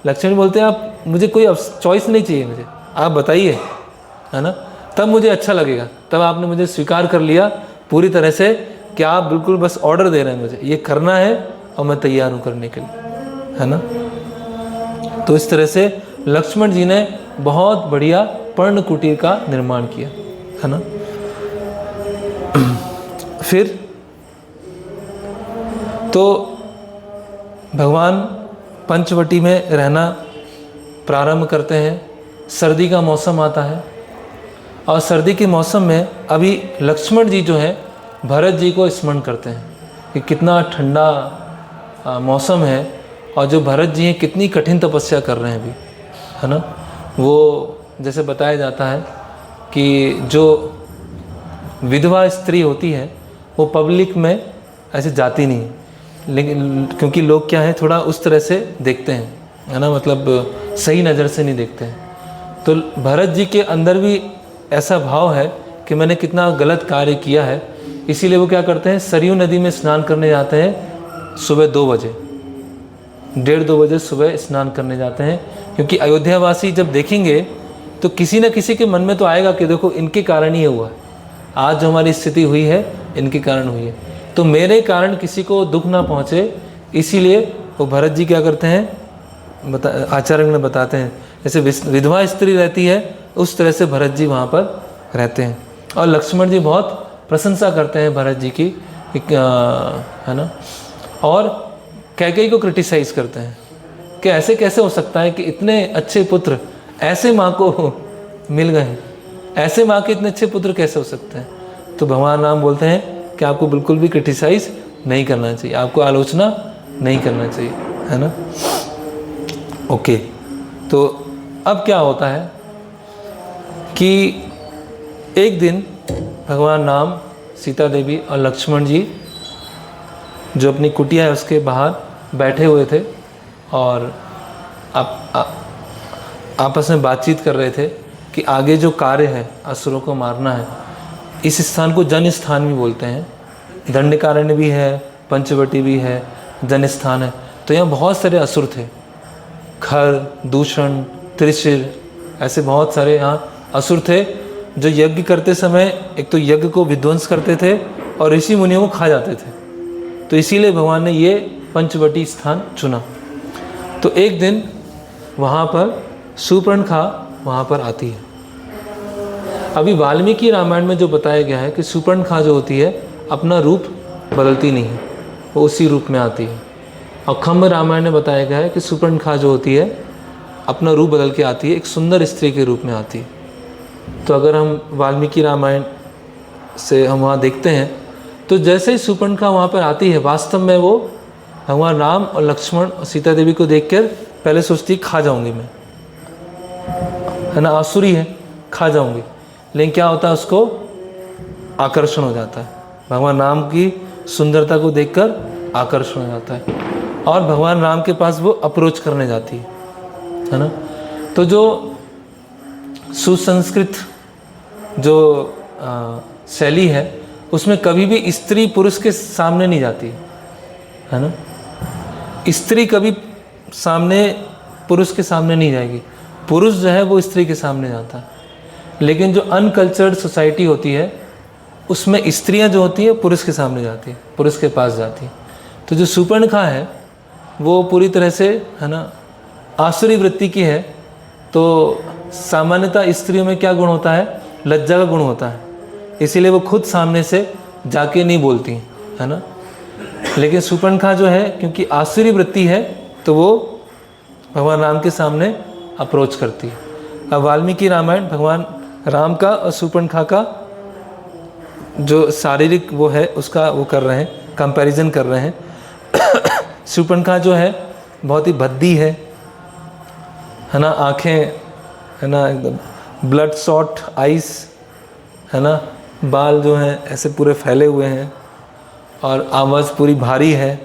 लक्ष्मण जी बोलते हैं आप मुझे कोई चॉइस नहीं चाहिए, मुझे आप बताइए, है ना, तब मुझे अच्छा लगेगा। तब आपने मुझे स्वीकार कर लिया पूरी तरह से कि आप बिल्कुल बस ऑर्डर दे रहे हैं, मुझे ये करना है और मैं तैयार हूँ करने के लिए, है ना। तो इस तरह से लक्ष्मण जी ने बहुत बढ़िया पर्ण कुटीर का निर्माण किया, है ना। फिर तो भगवान पंचवटी में रहना प्रारंभ करते हैं। सर्दी का मौसम आता है और सर्दी के मौसम में अभी लक्ष्मण जी जो है भरत जी को स्मरण करते हैं कि कितना ठंडा मौसम है और जो भरत जी हैं कितनी कठिन तपस्या कर रहे हैं अभी, है ना। वो जैसे बताया जाता है कि जो विधवा स्त्री होती है वो पब्लिक में ऐसे जाती नहीं है, लेकिन क्योंकि लोग क्या है थोड़ा उस तरह से देखते हैं, है ना, मतलब सही नज़र से नहीं देखते हैं। तो भरत जी के अंदर भी ऐसा भाव है कि मैंने कितना गलत कार्य किया है, इसीलिए वो क्या करते हैं, सरयू नदी में स्नान करने जाते हैं सुबह 2 बजे, 1:30-2 बजे सुबह स्नान करने जाते हैं। क्योंकि अयोध्यावासी जब देखेंगे तो किसी न किसी के मन में तो आएगा कि देखो इनके कारण ही हुआ है, आज जो हमारी स्थिति हुई है इनके कारण हुई है, तो मेरे कारण किसी को दुख ना पहुँचे, इसीलिए वो भरत जी क्या करते हैं, आचार्य ने बताते हैं जैसे विधवा स्त्री रहती है उस तरह से भरत जी वहाँ पर रहते हैं। और लक्ष्मण जी बहुत प्रशंसा करते हैं भरत जी की, है ना, और कैकेयी को क्रिटिसाइज़ करते हैं कि ऐसे कैसे हो सकता है कि इतने अच्छे पुत्र ऐसे माँ को मिल गए, ऐसे माँ के इतने अच्छे पुत्र कैसे हो सकते हैं। तो भगवान राम बोलते हैं कि आपको बिल्कुल भी क्रिटिसाइज़ नहीं करना चाहिए, आपको आलोचना नहीं करना चाहिए, है ना। ओके, तो अब क्या होता है कि एक दिन भगवान राम, सीता देवी और लक्ष्मण जी जो अपनी कुटिया है उसके बाहर बैठे हुए थे और आपस में बातचीत कर रहे थे कि आगे जो कार्य है असुरों को मारना है। इस स्थान को जन स्थान भी बोलते हैं, दंडकारण्य भी है, पंचवटी भी है, जन स्थान है। तो यहाँ बहुत सारे असुर थे, खर, दूषण, त्रिशिर, ऐसे बहुत सारे यहाँ असुर थे जो यज्ञ करते समय एक तो यज्ञ को विध्वंस करते थे और ऋषि मुनियों को खा जाते थे। तो इसीलिए भगवान ने ये पंचवटी स्थान चुना। तो एक दिन वहाँ पर शूर्पणखा वहाँ पर आती है। अभी वाल्मीकि रामायण में जो बताया गया है कि शूर्पणखा जो होती है अपना रूप बदलती नहीं है, वो उसी रूप में आती है। और खम्भ रामायण में बताया गया है कि शूर्पणखा जो होती है अपना रूप बदल के आती है, एक सुंदर स्त्री के रूप में आती है। तो अगर हम वाल्मीकि रामायण से हम वहाँ देखते हैं तो जैसे ही शूर्पणखा वहाँ पर आती है, वास्तव में वो भगवान राम और लक्ष्मण और सीता देवी को देखकर पहले सोचती खा जाऊंगी मैं, है ना, आसुरी है, खा जाऊंगी। लेकिन क्या होता है, उसको आकर्षण हो जाता है, भगवान राम की सुंदरता को देखकर आकर्षण हो जाता है और भगवान राम के पास वो अप्रोच करने जाती है ना। तो जो सुसंस्कृत जो शैली है उसमें कभी भी स्त्री पुरुष के सामने नहीं जाती, है ना। स्त्री कभी सामने पुरुष के सामने नहीं जाएगी, पुरुष जो है वो स्त्री के सामने जाता है। लेकिन जो अनकल्चर्ड सोसाइटी होती है उसमें स्त्रियां जो होती है पुरुष के सामने जाती है, पुरुष के पास जाती है। तो जो शूर्पणखा है वो पूरी तरह से, है ना, आसुरी वृत्ति की है। तो सामान्यतः स्त्रियों में क्या गुण होता है, लज्जा का गुण होता है, इसीलिए वो खुद सामने से जाके नहीं बोलती, है ना। लेकिन शूर्पणखा जो है क्योंकि आसुरी वृत्ति है तो वो भगवान राम के सामने अप्रोच करती है। अब वाल्मीकि रामायण भगवान राम का और शूर्पणखा का जो शारीरिक वो है उसका वो कर रहे हैं, कंपैरिजन कर रहे हैं। शूर्पणखा जो है बहुत ही भद्दी है ना, आँखें, है ना, एकदम ब्लड शॉट आइस, है ना, बाल जो हैं ऐसे पूरे फैले हुए हैं और आवाज़ पूरी भारी है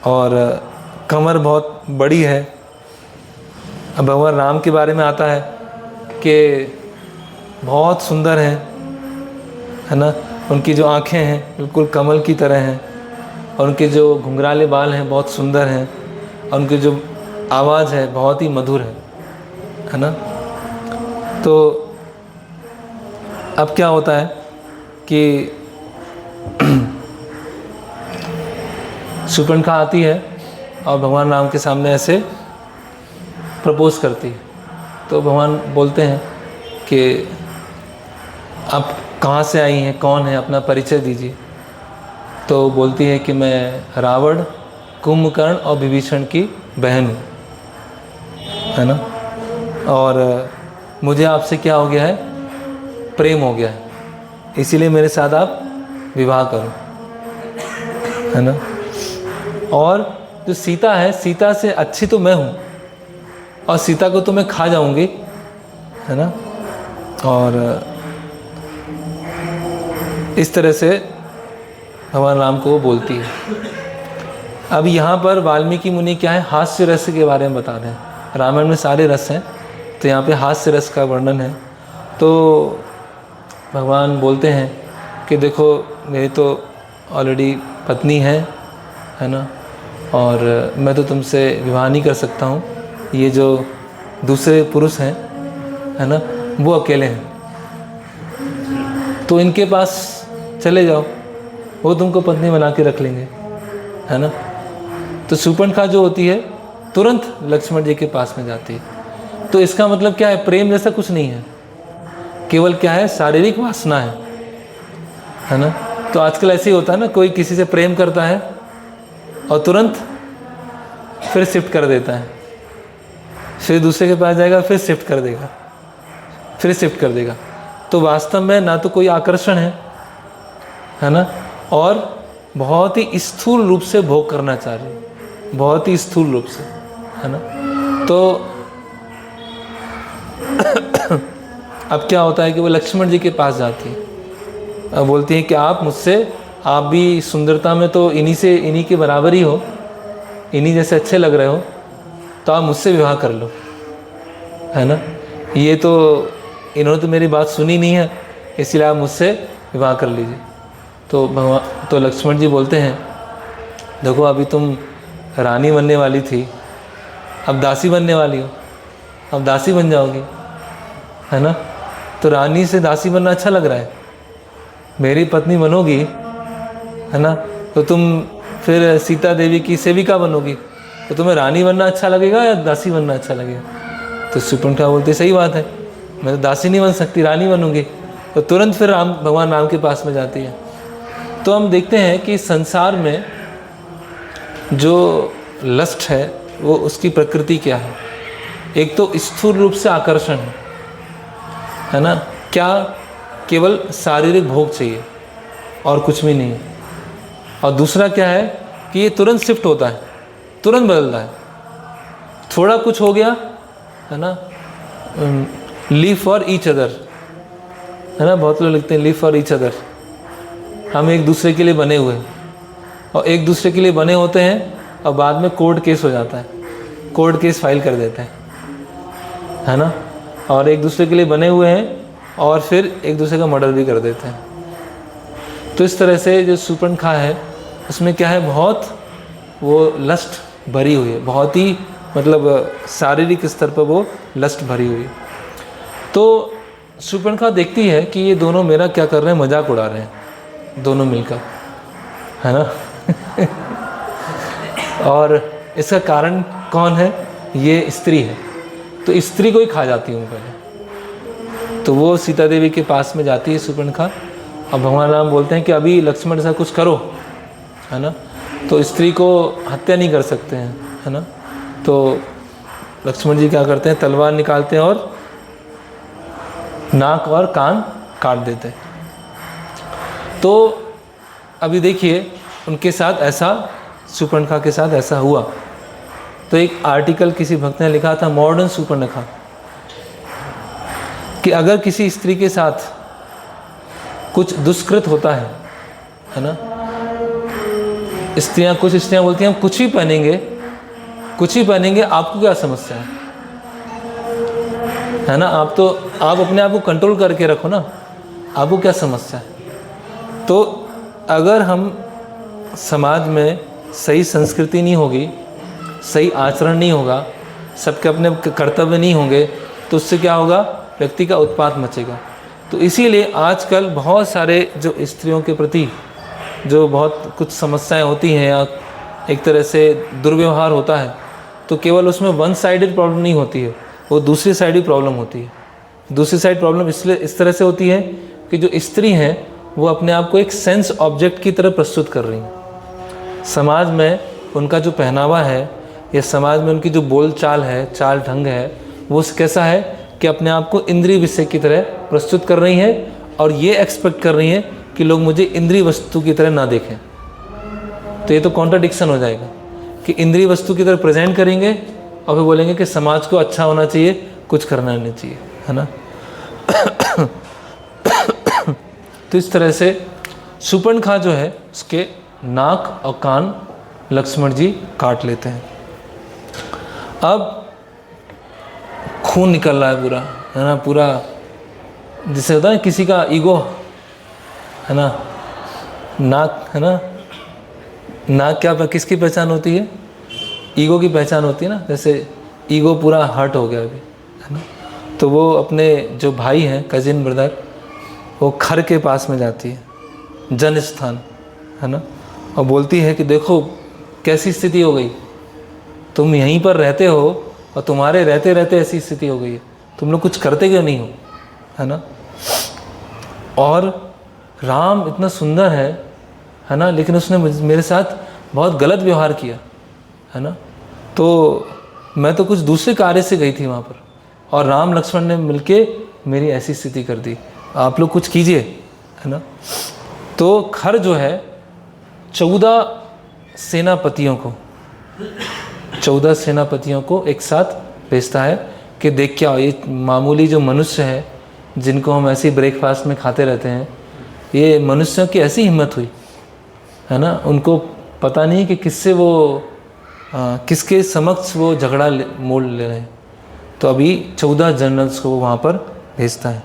और कमर बहुत बड़ी है। अब भगवान राम के बारे में आता है कि बहुत सुंदर है ना, उनकी जो आँखें हैं बिल्कुल कमल की तरह हैं और उनके जो घुंघराले बाल हैं बहुत सुंदर हैं और उनकी जो आवाज़ है बहुत ही मधुर है ना। तो अब क्या होता है कि शूर्पणखा आती है और भगवान राम के सामने ऐसे प्रपोज करती है। तो भगवान बोलते हैं कि आप कहाँ से आई हैं, कौन है, अपना परिचय दीजिए। तो बोलती है कि मैं रावण, कुंभकर्ण और विभीषण की बहन हूँ, है ना, और मुझे आपसे क्या हो गया है, प्रेम हो गया है, इसीलिए मेरे साथ आप विवाह करो, है ना। और जो सीता है, सीता से अच्छी तो मैं हूँ और सीता को तो मैं खा जाऊंगी, है ना। और इस तरह से भगवान राम को वो बोलती है। अब यहाँ पर वाल्मीकि मुनि क्या है, हास्य रस के बारे में बता रहे हैं। रामायण में सारे रस हैं, तो यहाँ पे हास्य रस का वर्णन है। तो भगवान बोलते हैं कि देखो मेरी तो ऑलरेडी पत्नी है ना, और मैं तो तुमसे विवाह नहीं कर सकता हूँ, ये जो दूसरे पुरुष हैं, है ना, वो अकेले हैं, तो इनके पास चले जाओ, वो तुमको पत्नी बना के रख लेंगे, है ना। तो शूर्पणखा जो होती है तुरंत लक्ष्मण जी के पास में जाती है। तो इसका मतलब क्या है, प्रेम जैसा कुछ नहीं है, केवल क्या है, शारीरिक वासना है ना। तो आजकल ऐसे ही होता है ना, कोई किसी से प्रेम करता है और तुरंत फिर शिफ्ट कर देता है, फिर दूसरे के पास जाएगा, फिर शिफ्ट कर देगा, फिर शिफ्ट कर देगा। तो वास्तव में ना तो कोई आकर्षण है ना, और बहुत ही स्थूल रूप से भोग करना चाह रही है, बहुत ही स्थूल रूप से, है ना। तो अब क्या होता है कि वो लक्ष्मण जी के पास जाती है, अब बोलती है कि आप मुझसे, आप भी सुंदरता में तो इन्हीं के बराबर ही हो, इन्हीं जैसे अच्छे लग रहे हो, तो आप मुझसे विवाह कर लो, है ना। ये तो इन्होंने तो मेरी बात सुनी नहीं है, इसलिए आप मुझसे विवाह कर लीजिए। तो लक्ष्मण जी बोलते हैं, देखो अभी तुम रानी बनने वाली थी, अब दासी बनने वाली हो, अब दासी बन जाओगी, है ना। तो रानी से दासी बनना अच्छा लग रहा है, मेरी पत्नी बनोगी, है ना, तो तुम फिर सीता देवी की सेविका बनोगी, तो तुम्हें रानी बनना अच्छा लगेगा या दासी बनना अच्छा लगेगा। तो शूर्पणखा बोलती सही बात है, मैं तो दासी नहीं बन सकती, रानी बनूंगी। तो तुरंत फिर भगवान राम के पास में जाती है। तो हम देखते हैं कि संसार में जो लस्ट है वो उसकी प्रकृति क्या है। एक तो स्थूल रूप से आकर्षण है ना, क्या केवल शारीरिक भोग चाहिए और कुछ भी नहीं। और दूसरा क्या है कि ये तुरंत शिफ्ट होता है, तुरंत बदलता है, थोड़ा कुछ हो गया, है ना, लिव फॉर ईच अदर, है ना, बहुत लोग लिखते हैं लिव फॉर ईच अदर, हम एक दूसरे के लिए बने हुए हैं, और एक दूसरे के लिए बने होते हैं और बाद में कोर्ट केस हो जाता है, कोर्ट केस फाइल कर देते हैं, है ना, और एक दूसरे के लिए बने हुए हैं और फिर एक दूसरे का मर्डर भी कर देते हैं। तो इस तरह से जो शूर्पणखा है उसमें क्या है, बहुत वो लस्ट भरी हुई है, बहुत ही मतलब शारीरिक स्तर पर वो लस्ट भरी हुई है। तो शूर्पणखा देखती है कि ये दोनों मेरा क्या कर रहे हैं, मजाक उड़ा रहे हैं दोनों मिलकर, है ना। और इसका कारण कौन है, ये स्त्री है, तो स्त्री को ही खा जाती हूँ पहले। तो वो सीता देवी के पास में जाती है शूर्पणखा, और भगवान राम बोलते हैं कि अभी लक्ष्मण से कुछ करो, है ना, तो स्त्री को हत्या नहीं कर सकते हैं, है ना। तो लक्ष्मण जी क्या करते हैं, तलवार निकालते हैं और नाक और कान काट देते हैं। तो अभी देखिए उनके साथ ऐसा, शूर्पणखा के साथ ऐसा हुआ। तो एक आर्टिकल किसी भक्त ने लिखा था, मॉडर्न शूर्पणखा, कि अगर किसी स्त्री के साथ कुछ दुष्कृत होता है ना, कुछ स्त्रियां बोलती हैं हम कुछ ही पहनेंगे, आपको क्या समस्या है ना, आप अपने आप को कंट्रोल करके रखो ना, आपको क्या समस्या है। तो अगर हम समाज में सही संस्कृति नहीं होगी, सही आचरण नहीं होगा, सबके अपने कर्तव्य नहीं होंगे, तो उससे क्या होगा, व्यक्ति का उत्पात मचेगा। तो इसीलिए आजकल बहुत सारे जो स्त्रियों के प्रति जो बहुत कुछ समस्याएं होती हैं या एक तरह से दुर्व्यवहार होता है, तो केवल उसमें वन साइडेड प्रॉब्लम नहीं होती है, वो दूसरी साइड भी प्रॉब्लम होती है। दूसरी साइड प्रॉब्लम इसलिए इस तरह से होती है कि जो स्त्री हैं वो अपने आप को एक सेंस ऑब्जेक्ट की तरह प्रस्तुत कर रही हैं। समाज में उनका जो पहनावा है या समाज में उनकी जो बोल चाल है, चाल ढंग है, वो कैसा है कि अपने आप को इंद्रिय विषय की तरह प्रस्तुत कर रही हैं और ये एक्सपेक्ट कर रही हैं कि लोग मुझे इंद्रिय वस्तु की तरह ना देखें। तो ये तो कॉन्ट्राडिक्शन हो जाएगा कि इंद्रिय वस्तु की तरह प्रेजेंट करेंगे और फिर बोलेंगे कि समाज को अच्छा होना चाहिए, कुछ करना नहीं चाहिए, है ना। तो इस तरह से शूर्पणखा जो है उसके नाक और कान लक्ष्मण जी काट लेते हैं। अब खून निकल रहा है पूरा, है ना, पूरा जिसे होता है किसी का ईगो, है ना, नाक, है ना, नाक क्या किसकी पहचान होती है? ईगो की पहचान होती है ना। जैसे ईगो पूरा हर्ट हो गया अभी, है ना, तो वो अपने जो भाई हैं, कजिन ब्रदर, वो खर के पास में जाती है, जन स्थान, है ना, और बोलती है कि देखो कैसी स्थिति हो गई, तुम यहीं पर रहते हो और तुम्हारे रहते रहते ऐसी स्थिति हो गई है, तुम लोग कुछ करते क्यों नहीं हो, है ना। और राम इतना सुंदर है ना, लेकिन उसने मेरे साथ बहुत गलत व्यवहार किया, है ना। तो मैं तो कुछ दूसरे कार्य से गई थी वहाँ पर और राम लक्ष्मण ने मिलके मेरी ऐसी स्थिति कर दी, आप लोग कुछ कीजिए, है ना। तो खर जो है 14 सेनापतियों को एक साथ भेजता है कि देख क्या हो, ये मामूली जो मनुष्य है जिनको हम ऐसे ब्रेकफास्ट में खाते रहते हैं, ये मनुष्यों की ऐसी हिम्मत हुई, है ना, उनको पता नहीं कि किससे वो किसके समक्ष वो झगड़ा मोल ले रहे हैं। तो अभी 14 जनरल्स को वो वहाँ पर भेजता है।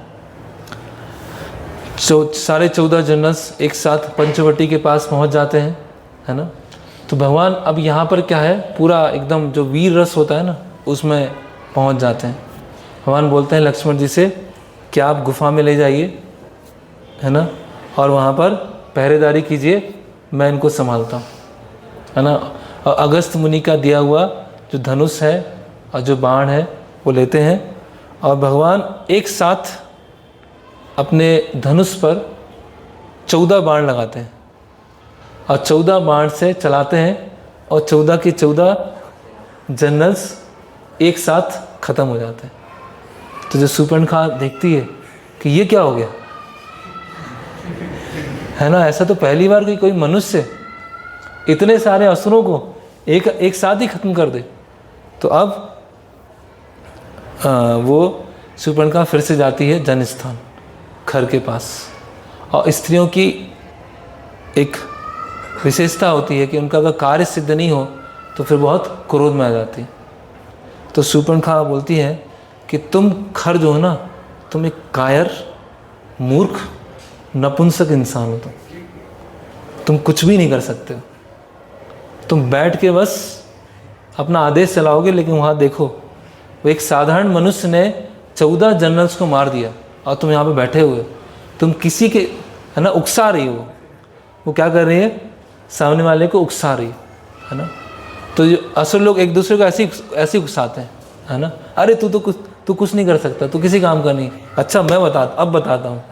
सारे 14 जनरल्स एक साथ पंचवटी के पास पहुँच जाते हैं, है ना। तो भगवान अब यहाँ पर क्या है, पूरा एकदम जो वीर रस होता है ना उसमें पहुँच जाते हैं। भगवान बोलते हैं लक्ष्मण जी से कि आप गुफा में ले जाइए, है ना, और वहाँ पर पहरेदारी कीजिए, मैं इनको संभालता हूँ, है ना। और अगस्त मुनि का दिया हुआ जो धनुष है और जो बाण है वो लेते हैं और भगवान एक साथ अपने धनुष पर 14 बाण लगाते हैं और 14 बाण से चलाते हैं और 14 के 14 जनरल्स एक साथ ख़त्म हो जाते हैं। तो जो शूर्पणखा देखती है कि ये क्या हो गया, है ना, ऐसा तो पहली बार कोई मनुष्य इतने सारे असुरों को एक साथ ही ख़त्म कर दे। तो अब वो शूर्पणखा फिर से जाती है जनस्थान खर के पास। और स्त्रियों की एक विशेषता होती है कि उनका अगर कार्य सिद्ध नहीं हो तो फिर बहुत क्रोध में आ जाती है। तो शूर्पणखा बोलती है कि तुम खर जो हो ना, तुम एक कायर, मूर्ख, नपुंसक इंसान हो, तुम कुछ भी नहीं कर सकते हो। तुम बैठ के बस अपना आदेश चलाओगे, लेकिन वहाँ देखो वो एक साधारण मनुष्य ने 14 जनरल्स को मार दिया और तुम यहाँ पे बैठे हुए, तुम किसी के, है ना, उकसा रही हो। वो क्या कर रही है, सामने वाले को उकसा रही है ना। तो जो असुर लोग एक दूसरे को ऐसे उकसाते हैं, है ना, अरे तू कुछ नहीं कर सकता, तू किसी काम का नहीं। अच्छा मैं अब बताता हूँ,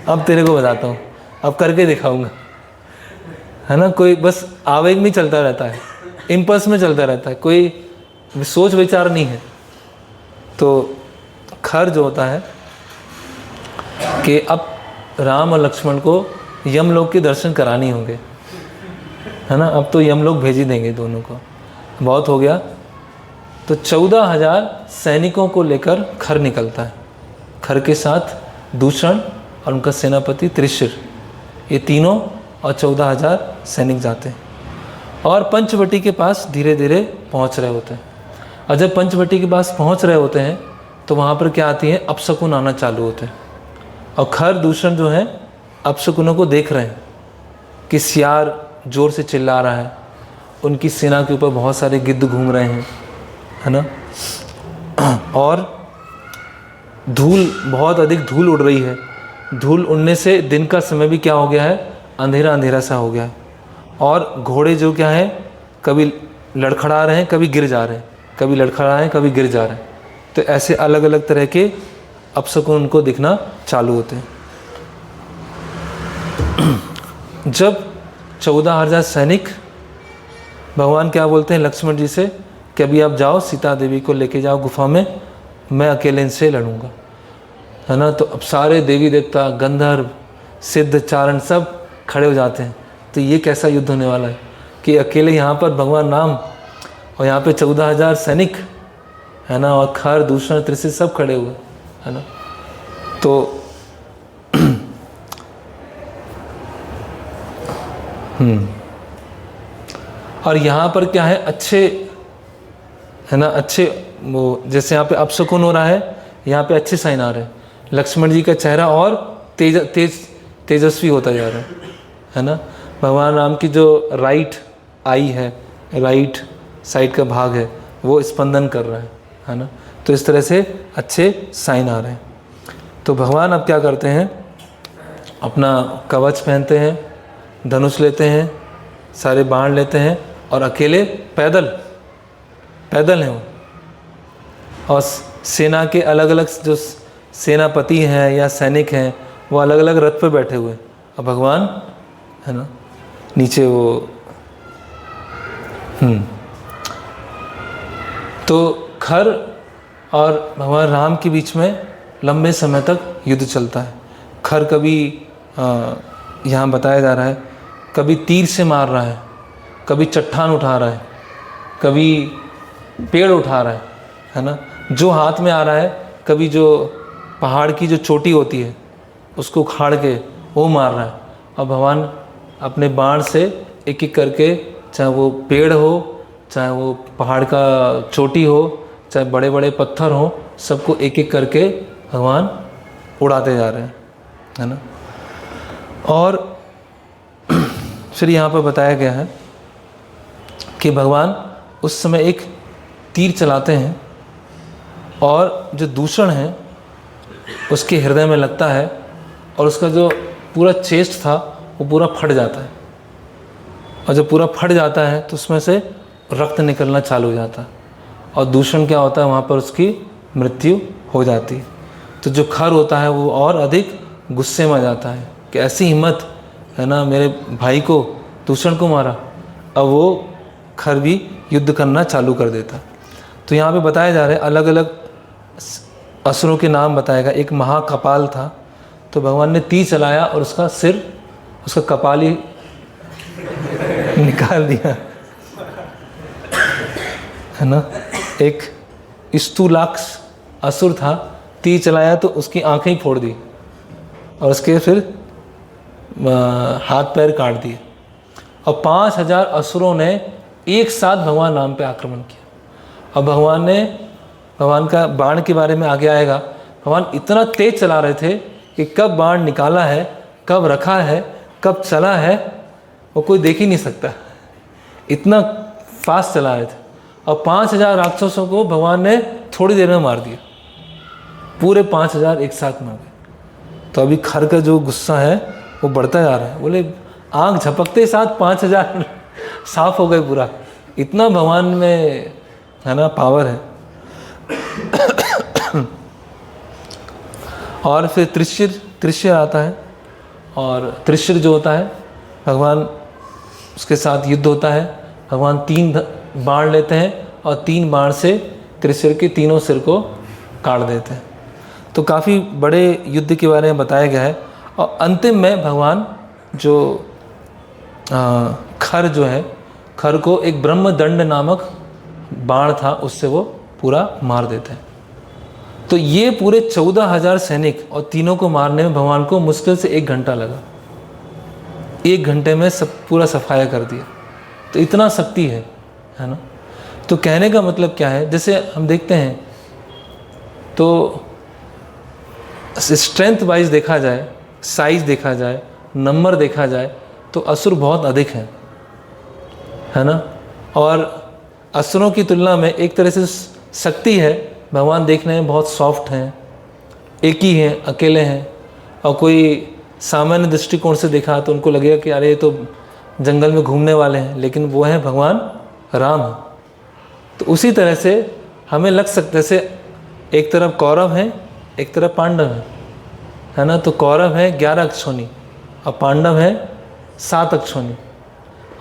अब तेरे को बताता हूँ, अब करके दिखाऊंगा, है ना। कोई बस आवेग में चलता रहता है, इम्पल्स में चलता रहता है, कोई सोच विचार नहीं है। तो खर जो होता है कि अब राम और लक्ष्मण को यमलोक के दर्शन कराने होंगे, है ना। अब तो यमलोक भेज ही देंगे दोनों को, बहुत हो गया। तो 14,000 सैनिकों को लेकर खर निकलता है। खर के साथ दूषण और उनका सेनापति त्रिशिर, ये तीनों और 14,000 सैनिक जाते हैं और पंचवटी के पास धीरे धीरे पहुंच रहे होते हैं। और जब पंचवटी के पास पहुंच रहे होते हैं तो वहाँ पर क्या आती है, अपशकुन आना चालू होते हैं। और खर दूषण जो है अपशकुनों को देख रहे हैं कि सियार ज़ोर से चिल्ला रहा है, उनकी सेना के ऊपर बहुत सारे गिद्ध घूम रहे हैं, है ना, और बहुत अधिक धूल उड़ रही है। धूल उड़ने से दिन का समय भी क्या हो गया है, अंधेरा अंधेरा सा हो गया है। और घोड़े जो क्या है, कभी लड़खड़ा रहे हैं, कभी गिर जा रहे हैं, कभी लड़खड़ा रहे हैं, कभी गिर जा रहे हैं। तो ऐसे अलग अलग तरह के अपशकुन उनको दिखना चालू होते हैं। जब 14,000 सैनिक, भगवान क्या बोलते हैं लक्ष्मण जी से कि अभी आप जाओ, सीता देवी को लेके जाओ गुफा में, मैं अकेले इनसे लड़ूंगा, है ना। तो अब सारे देवी देवता, गंधर्व, सिद्ध, चारण सब खड़े हो जाते हैं। तो ये कैसा युद्ध होने वाला है कि अकेले यहाँ पर भगवान राम और यहाँ पे 14,000 सैनिक, है ना, और खर, दूषण, त्रिशूल सब खड़े हुए, है ना। तो और यहाँ पर क्या है, अच्छे, है ना, अच्छे वो जैसे यहाँ पे अपशकुन हो रहा है, यहाँ पे अच्छे साइन आ रहे हैं। लक्ष्मण जी का चेहरा और तेजस्वी होता जा रहा है ना। भगवान राम की जो राइट आई है, राइट साइड का भाग है, वो स्पंदन कर रहा है ना। तो इस तरह से अच्छे साइन आ रहे हैं। तो भगवान अब क्या करते हैं, अपना कवच पहनते हैं, धनुष लेते हैं, सारे बाण लेते हैं और अकेले पैदल हैं वो। और सेना के अलग अलग जो सेनापति हैं या सैनिक हैं वो अलग अलग रथ पे बैठे हुए, और भगवान, है ना, नीचे वो तो खर और भगवान राम के बीच में लंबे समय तक युद्ध चलता है। खर कभी यहाँ बताया जा रहा है, कभी तीर से मार रहा है, कभी चट्टान उठा रहा है, कभी पेड़ उठा रहा है ना, जो हाथ में आ रहा है। कभी जो पहाड़ की जो चोटी होती है उसको उखाड़ के वो मार रहा है। और भगवान अपने बाण से एक एक करके, चाहे वो पेड़ हो, चाहे वो पहाड़ का चोटी हो, चाहे बड़े बड़े पत्थर हो, सबको एक एक करके भगवान उड़ाते जा रहे हैं, है ना। और फिर यहाँ पर बताया गया है कि भगवान उस समय एक तीर चलाते हैं और जो दूषण है उसके हृदय में लगता है और उसका जो पूरा चेस्ट था वो पूरा फट जाता है। और जब पूरा फट जाता है तो उसमें से रक्त निकलना चालू हो जाता है और दूषण क्या होता है, वहाँ पर उसकी मृत्यु हो जाती है। तो जो खर होता है वो और अधिक गुस्से में आ जाता है कि ऐसी हिम्मत, है ना, मेरे भाई को, दूषण को मारा। अब वो खर भी युद्ध करना चालू कर देता। तो यहाँ पे बताया जा रहा है अलग अलग असुरों के नाम बताया गया। एक महाकपाल था, तो भगवान ने तीर चलाया और उसका सिर, उसका कपाल ही निकाल दिया, है ना। एक स्तूलाक्ष असुर था, तीर चलाया तो उसकी आंखें ही फोड़ दी और उसके फिर हाथ पैर काट दिए। और 5,000 असुरों ने एक साथ भगवान राम पे आक्रमण किया। और भगवान का बाण के बारे में आगे आएगा। भगवान इतना तेज चला रहे थे कि कब बाण निकाला है, कब रखा है, कब चला है, वो कोई देख ही नहीं सकता, इतना फास्ट चला रहे थे। और 5,000 राक्षसों को भगवान ने थोड़ी देर में मार दिया, पूरे 5,000 एक साथ मार गए। तो अभी खर का जो गुस्सा है वो बढ़ता जा रहा है। बोले आँख झपकते साथ 5,000 साफ हो गए पूरा, इतना भगवान में, है ना, पावर है। और फिर त्रिशूल आता है, और त्रिशूल जो होता है भगवान, उसके साथ युद्ध होता है। भगवान 3 बाण लेते हैं और 3 बाण से त्रिशूल के तीनों सिर को काट देते हैं। तो काफ़ी बड़े युद्ध के बारे में बताया गया है। और अंतिम में भगवान जो खर जो है, खर को एक ब्रह्मदंड नामक बाण था उससे वो पूरा मार देते हैं। तो ये पूरे 14,000 सैनिक और तीनों को मारने में भगवान को मुश्किल से 1 घंटा लगा। 1 घंटे में सब पूरा सफाया कर दिया। तो इतना शक्ति है ना। तो कहने का मतलब क्या है, जैसे हम देखते हैं तो स्ट्रेंथ वाइज देखा जाए, साइज देखा जाए, नंबर देखा जाए तो असुर बहुत अधिक हैं, है ना। और असुरों की तुलना में एक तरह से शक्ति है, भगवान देखने में बहुत सॉफ्ट हैं, एक ही हैं, अकेले हैं। और कोई सामान्य दृष्टिकोण से देखा तो उनको लगेगा कि अरे ये तो जंगल में घूमने वाले हैं, लेकिन वो हैं भगवान राम, तो उसी तरह से हमें लग सकता है, जैसे एक तरफ कौरव हैं, एक तरफ पांडव है ना। तो कौरव है 11 अक्षौणी और पांडव है 7 अक्षौणी,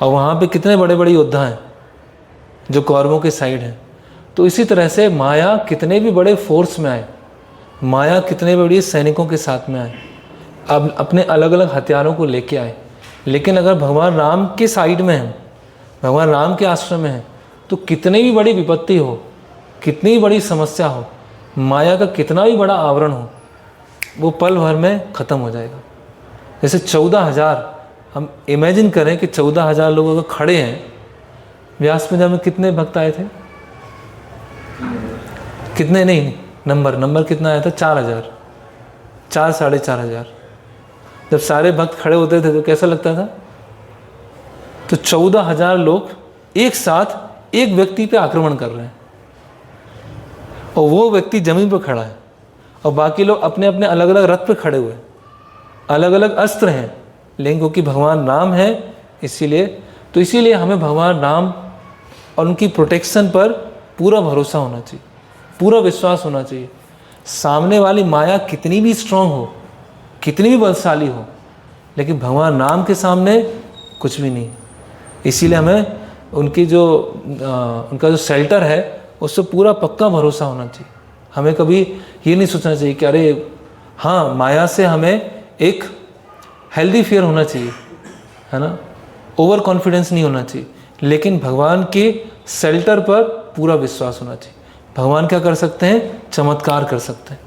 और वहाँ पे कितने बड़े बड़े योद्धा हैं जो कौरवों के साइड हैं। तो इसी तरह से माया कितने भी बड़े फोर्स में आए, माया कितने बड़ी सैनिकों के साथ में आए, अब अपने अलग अलग हथियारों को लेके आए, लेकिन अगर भगवान राम के साइड में हैं, भगवान राम के आश्रम में हैं, तो कितनी भी बड़ी विपत्ति हो, कितनी भी बड़ी समस्या हो, माया का कितना भी बड़ा आवरण हो, वो पल भर में ख़त्म हो जाएगा। जैसे 14,000, हम इमेजिन करें कि 14,000 लोग अगर खड़े हैं, व्यास पंजाब में कितने भक्त आए थे? कितने नहीं, नंबर कितना आया था? 4,000, 4,500। जब सारे भक्त खड़े होते थे तो कैसा लगता था? तो 14,000 लोग एक साथ एक व्यक्ति पे आक्रमण कर रहे हैं, और वो व्यक्ति जमीन पर खड़ा है, और बाकी लोग अपने अपने अलग अलग रथ पे खड़े हुए, अलग अलग अस्त्र हैं, लेकिन क्योंकि भगवान राम है इसीलिए हमें भगवान राम और उनकी प्रोटेक्शन पर पूरा भरोसा होना चाहिए, पूरा विश्वास होना चाहिए। सामने वाली माया कितनी भी स्ट्रांग हो, कितनी भी बलशाली हो, लेकिन भगवान राम के सामने कुछ भी नहीं। इसीलिए हमें उनकी उनका जो शेल्टर है उससे पूरा पक्का भरोसा होना चाहिए। हमें कभी ये नहीं सोचना चाहिए कि अरे हाँ, माया से हमें एक हेल्दी फियर होना चाहिए, है ना, ओवर कॉन्फिडेंस नहीं होना चाहिए, लेकिन भगवान के शेल्टर पर पूरा विश्वास होना चाहिए। भगवान क्या कर सकते हैं? चमत्कार कर सकते हैं।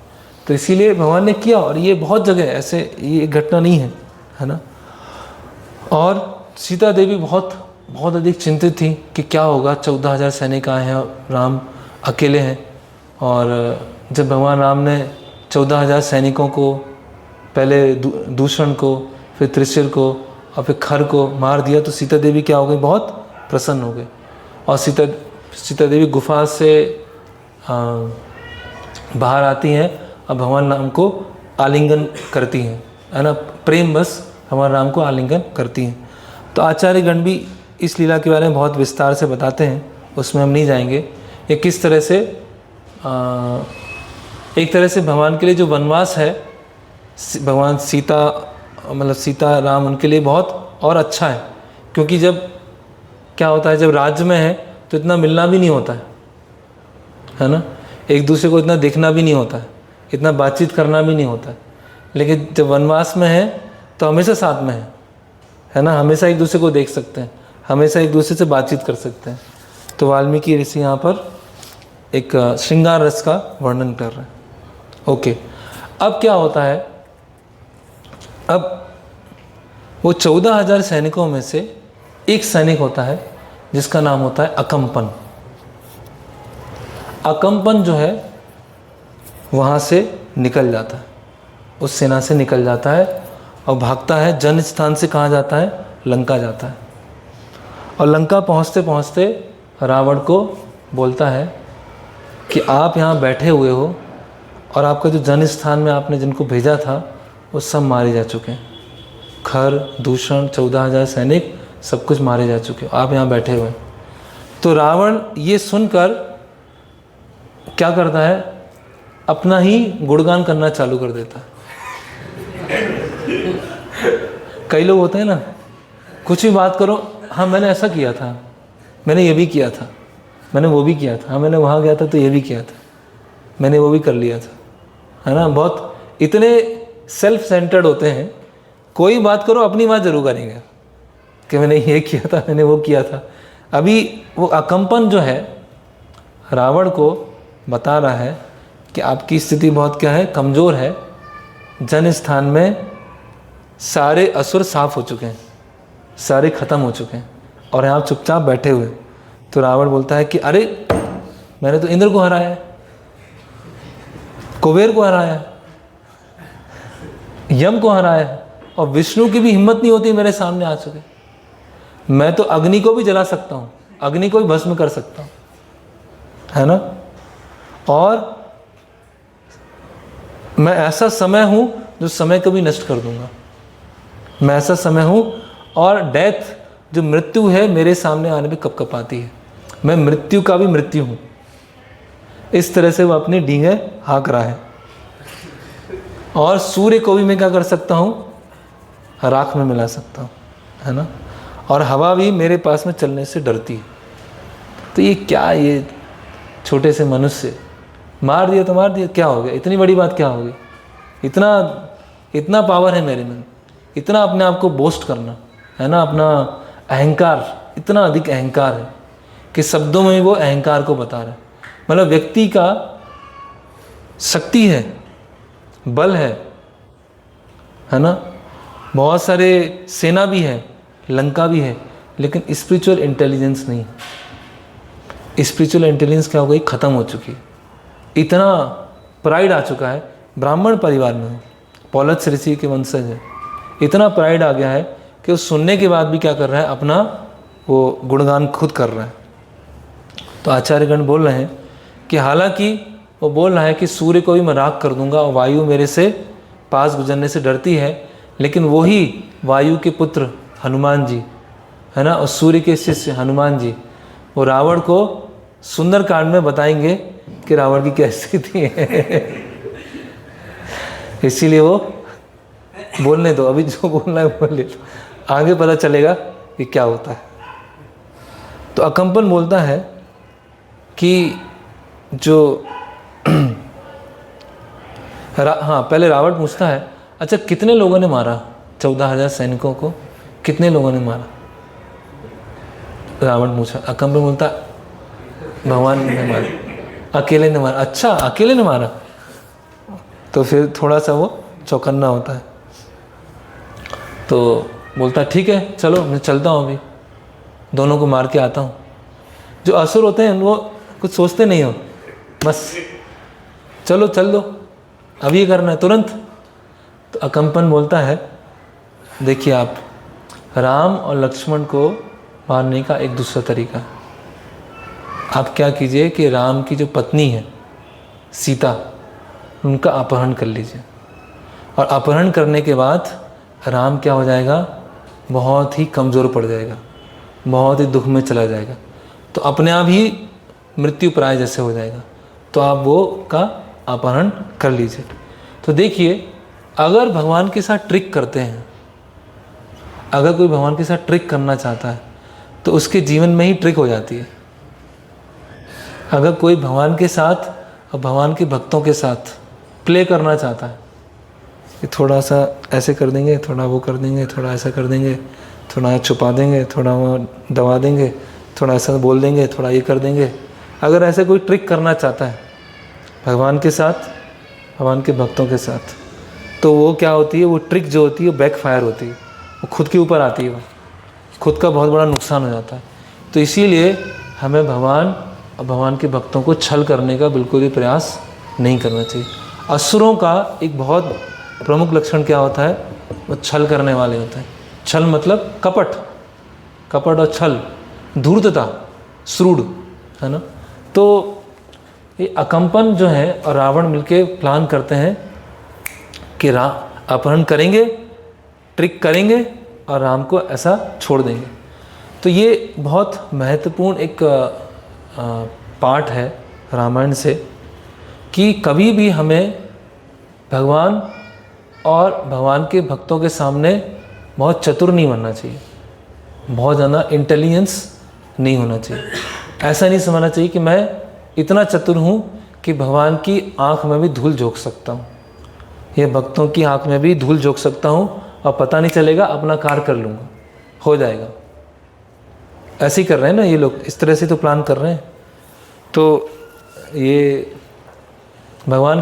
तो इसीलिए भगवान ने किया, और ये बहुत जगह ऐसे, ये एक घटना नहीं है ना। और सीता देवी बहुत बहुत अधिक चिंतित थी कि क्या होगा, 14,000 सैनिक आए हैं, राम अकेले हैं। और जब भगवान राम ने 14,000 सैनिकों को, पहले दूषण को, फिर त्रिशर को और फिर खर को मार दिया, तो सीता देवी क्या हो गई? बहुत प्रसन्न हो गई। और सीता देवी गुफा से बाहर आती हैं और भगवान राम को आलिंगन करती हैं, है ना, प्रेम बस भगवान राम को आलिंगन करती हैं। तो आचार्यगण भी इस लीला के बारे में बहुत विस्तार से बताते हैं, उसमें हम नहीं जाएंगे। ये किस तरह से एक तरह से भगवान के लिए जो वनवास है, भगवान सीता राम उनके लिए बहुत और अच्छा है, क्योंकि जब क्या होता है, जब राज्य में है तो इतना मिलना भी नहीं होता है ना, एक दूसरे को इतना देखना भी नहीं होता है, इतना बातचीत करना भी नहीं होता है। लेकिन जब वनवास में है तो हमेशा साथ में है ना, हमेशा एक दूसरे को देख सकते हैं, हमेशा एक दूसरे से बातचीत कर सकते हैं। तो वाल्मीकि ऋषि यहाँ पर एक श्रृंगार रस का वर्णन कर रहे हैं। ओके, अब क्या होता है, अब वो 14,000 सैनिकों में से एक सैनिक होता है जिसका नाम होता है अकम्पन। अकम्पन जो है वहाँ से निकल जाता है, उस सेना से निकल जाता है और भागता है। जन स्थान से कहाँ जाता है? लंका जाता है। और लंका पहुँचते पहुँचते रावण को बोलता है कि आप यहाँ बैठे हुए हो और आपका जो जन स्थान में आपने जिनको भेजा था वो सब मारे जा चुके हैं। खर, दूषण, 14,000 सैनिक सब कुछ मारे जा चुके हो, आप यहाँ बैठे हुए हैं। तो रावण ये सुनकर क्या करता है? अपना ही गुणगान करना चालू कर देता है। कई लोग होते हैं ना, कुछ भी बात करो, हाँ मैंने ऐसा किया था, मैंने ये भी किया था, मैंने वो भी किया था, हाँ मैंने वहाँ गया था तो ये भी किया था, मैंने वो भी कर लिया था, है ना। बहुत इतने सेल्फ सेंटर्ड होते हैं, कोई बात करो अपनी बात जरूर करेंगे कि मैंने ये किया था, मैंने वो किया था। अभी वो अकम्पन जो है रावण को बता रहा है कि आपकी स्थिति बहुत क्या है, कमज़ोर है। जन स्थान में सारे असुर साफ हो चुके हैं, सारे ख़त्म हो चुके हैं और यहाँ चुपचाप बैठे हुए। तो रावण बोलता है कि अरे मैंने तो इंद्र को हराया है, कुबेर को हराया है, यम को हराया है, और विष्णु की भी हिम्मत नहीं होती मेरे सामने आ चुके। मैं तो अग्नि को भी जला सकता हूँ, अग्नि को भी भस्म कर सकता हूँ, है ना। और मैं ऐसा समय हूँ जो समय को भी नष्ट कर दूंगा, मैं ऐसा समय हूँ। और डेथ जो मृत्यु है मेरे सामने आने पे कपकपाती है। मैं मृत्यु का भी मृत्यु हूँ। इस तरह से वो अपनी डींगे हाँक रहा है। और सूर्य को भी मैं क्या कर सकता हूँ, राख में मिला सकता हूँ, है ना। और हवा भी मेरे पास में चलने से डरती है। तो ये क्या, ये छोटे से मनुष्य, मार दिया तो मार दिया, क्या हो गया, इतनी बड़ी बात क्या होगी। इतना पावर है मेरे में, इतना अपने आप को बोस्ट करना, है ना, अपना अहंकार, इतना अधिक अहंकार है कि शब्दों में वो अहंकार को बता रहा है। मतलब व्यक्ति का शक्ति है, बल है ना, बहुत सारे सेना भी है, लंका भी है, लेकिन स्पिरिचुअल इंटेलिजेंस नहीं। स्पिरिचुअल इंटेलिजेंस क्या हो गई, ख़त्म हो चुकी है। इतना प्राइड आ चुका है, ब्राह्मण परिवार में हूँ, पौलुस ऋषि के वंशज है, इतना प्राइड आ गया है कि वो सुनने के बाद भी क्या कर रहा है, अपना वो गुणगान खुद कर रहा है। तो आचार्यगण बोल रहे हैं कि हालांकि वो बोल रहा है कि सूर्य को भी मैं राख कर दूंगा और वायु मेरे से पास गुजरने से डरती है, लेकिन वही वायु के पुत्र हनुमान जी, है ना, और सूर्य के शिष्य हनुमान जी, वो रावण को सुंदरकांड में बताएंगे कि रावण की क्या स्थिति है। इसीलिए वो बोलने दो, अभी जो बोलना है बोल ले, आगे पता चलेगा कि क्या होता है। तो अकम्पन बोलता है कि जो हाँ, पहले रावण पूछता है, अच्छा कितने लोगों ने मारा, 14,000 सैनिकों को कितने लोगों ने मारा, रावण पूछा। अकम्पन बोलता भगवान ने मारा, अकेले ने मारा। अच्छा अकेले ने मारा, तो फिर थोड़ा सा वो चौकन्ना होता है। तो बोलता ठीक है चलो मैं चलता हूँ, अभी दोनों को मार के आता हूँ। जो असुर होते हैं वो कुछ सोचते नहीं हो, बस चलो चल दो, अभी ये करना है तुरंत। तो अकम्पन बोलता है देखिए आप, राम और लक्ष्मण को मारने का एक दूसरा तरीका है। आप क्या कीजिए कि राम की जो पत्नी है सीता, उनका अपहरण कर लीजिए, और अपहरण करने के बाद राम क्या हो जाएगा, बहुत ही कमज़ोर पड़ जाएगा, बहुत ही दुख में चला जाएगा, तो अपने आप ही मृत्यु प्राय जैसे हो जाएगा। तो आप वो का अपहरण कर लीजिए। तो देखिए, अगर भगवान के साथ ट्रिक करते हैं, अगर कोई भगवान के साथ ट्रिक करना चाहता है तो उसके जीवन में ही ट्रिक हो जाती है। अगर कोई भगवान के साथ और भगवान के भक्तों के साथ प्ले करना चाहता है कि थोड़ा सा ऐसे कर देंगे, थोड़ा वो कर देंगे, थोड़ा ऐसा कर देंगे, थोड़ा छुपा देंगे, थोड़ा वो दबा देंगे, थोड़ा ऐसा बोल देंगे, थोड़ा ये कर देंगे, अगर ऐसे कोई ट्रिक करना चाहता है भगवान के साथ, भगवान के भक्तों के साथ, तो वो क्या होती है, वो ट्रिक जो होती है बैक फायर होती है, वो खुद के ऊपर आती है, वो खुद का बहुत बड़ा नुकसान हो जाता है। तो इसीलिए हमें भगवान और भगवान के भक्तों को छल करने का बिल्कुल भी प्रयास नहीं करना चाहिए। असुरों का एक बहुत प्रमुख लक्षण क्या होता है, वो छल करने वाले होते हैं। छल मतलब कपट, कपट और छल, धूर्तता, श्रूड, है ना। तो ये अकम्पन जो है और रावण मिलके प्लान करते हैं कि अपहरण करेंगे, ट्रिक करेंगे और राम को ऐसा छोड़ देंगे। तो ये बहुत महत्वपूर्ण एक पार्ट है रामायण से कि कभी भी हमें भगवान और भगवान के भक्तों के सामने बहुत चतुर नहीं बनना चाहिए, बहुत ज़्यादा इंटेलिजेंस नहीं होना चाहिए। ऐसा नहीं समझना चाहिए कि मैं इतना चतुर हूँ कि भगवान की आँख में भी धूल झोंक सकता हूँ, ये भक्तों की आँख में भी धूल झोंक सकता हूँ और पता नहीं चलेगा, अपना कार्य कर लूँगा, हो जाएगा। ऐसे ही कर रहे हैं ना ये लोग, इस तरह से तो प्लान कर रहे हैं। तो ये भगवान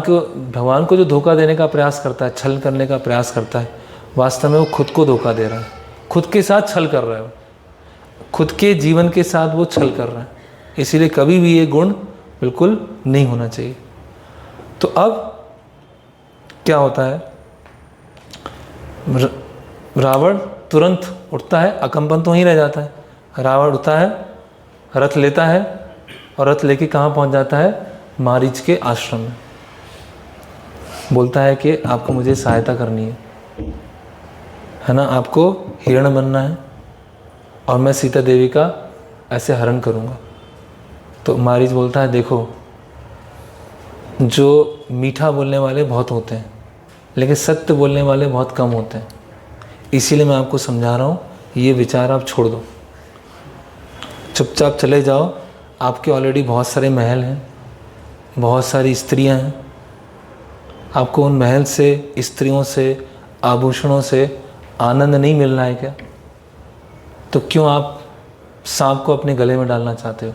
को जो धोखा देने का प्रयास करता है, छल करने का प्रयास करता है, वास्तव में वो खुद को धोखा दे रहा है, खुद के साथ छल कर रहा है, खुद के जीवन के साथ वो छल कर रहा है। इसीलिए कभी भी ये गुण बिल्कुल नहीं होना चाहिए। तो अब क्या होता है, रावण तुरंत उठता है, अकम्पन तो वहीं रह जाता है। रावण उठता है, रथ लेता है और रथ लेके कहाँ पहुँच जाता है, मारीच के आश्रम में। बोलता है कि आपको मुझे सहायता करनी है ना, आपको हिरण बनना है और मैं सीता देवी का ऐसे हरण करूँगा। तो मारीच बोलता है देखो, जो मीठा बोलने वाले बहुत होते हैं लेकिन सत्य बोलने वाले बहुत कम होते हैं, इसीलिए मैं आपको समझा रहा हूँ, ये विचार आप छोड़ दो, चुपचाप चले जाओ। आपके ऑलरेडी बहुत सारे महल हैं, बहुत सारी स्त्रियां हैं, आपको उन महल से, स्त्रियों से, आभूषणों से आनंद नहीं मिल रहा है क्या? तो क्यों आप सांप को अपने गले में डालना चाहते हो?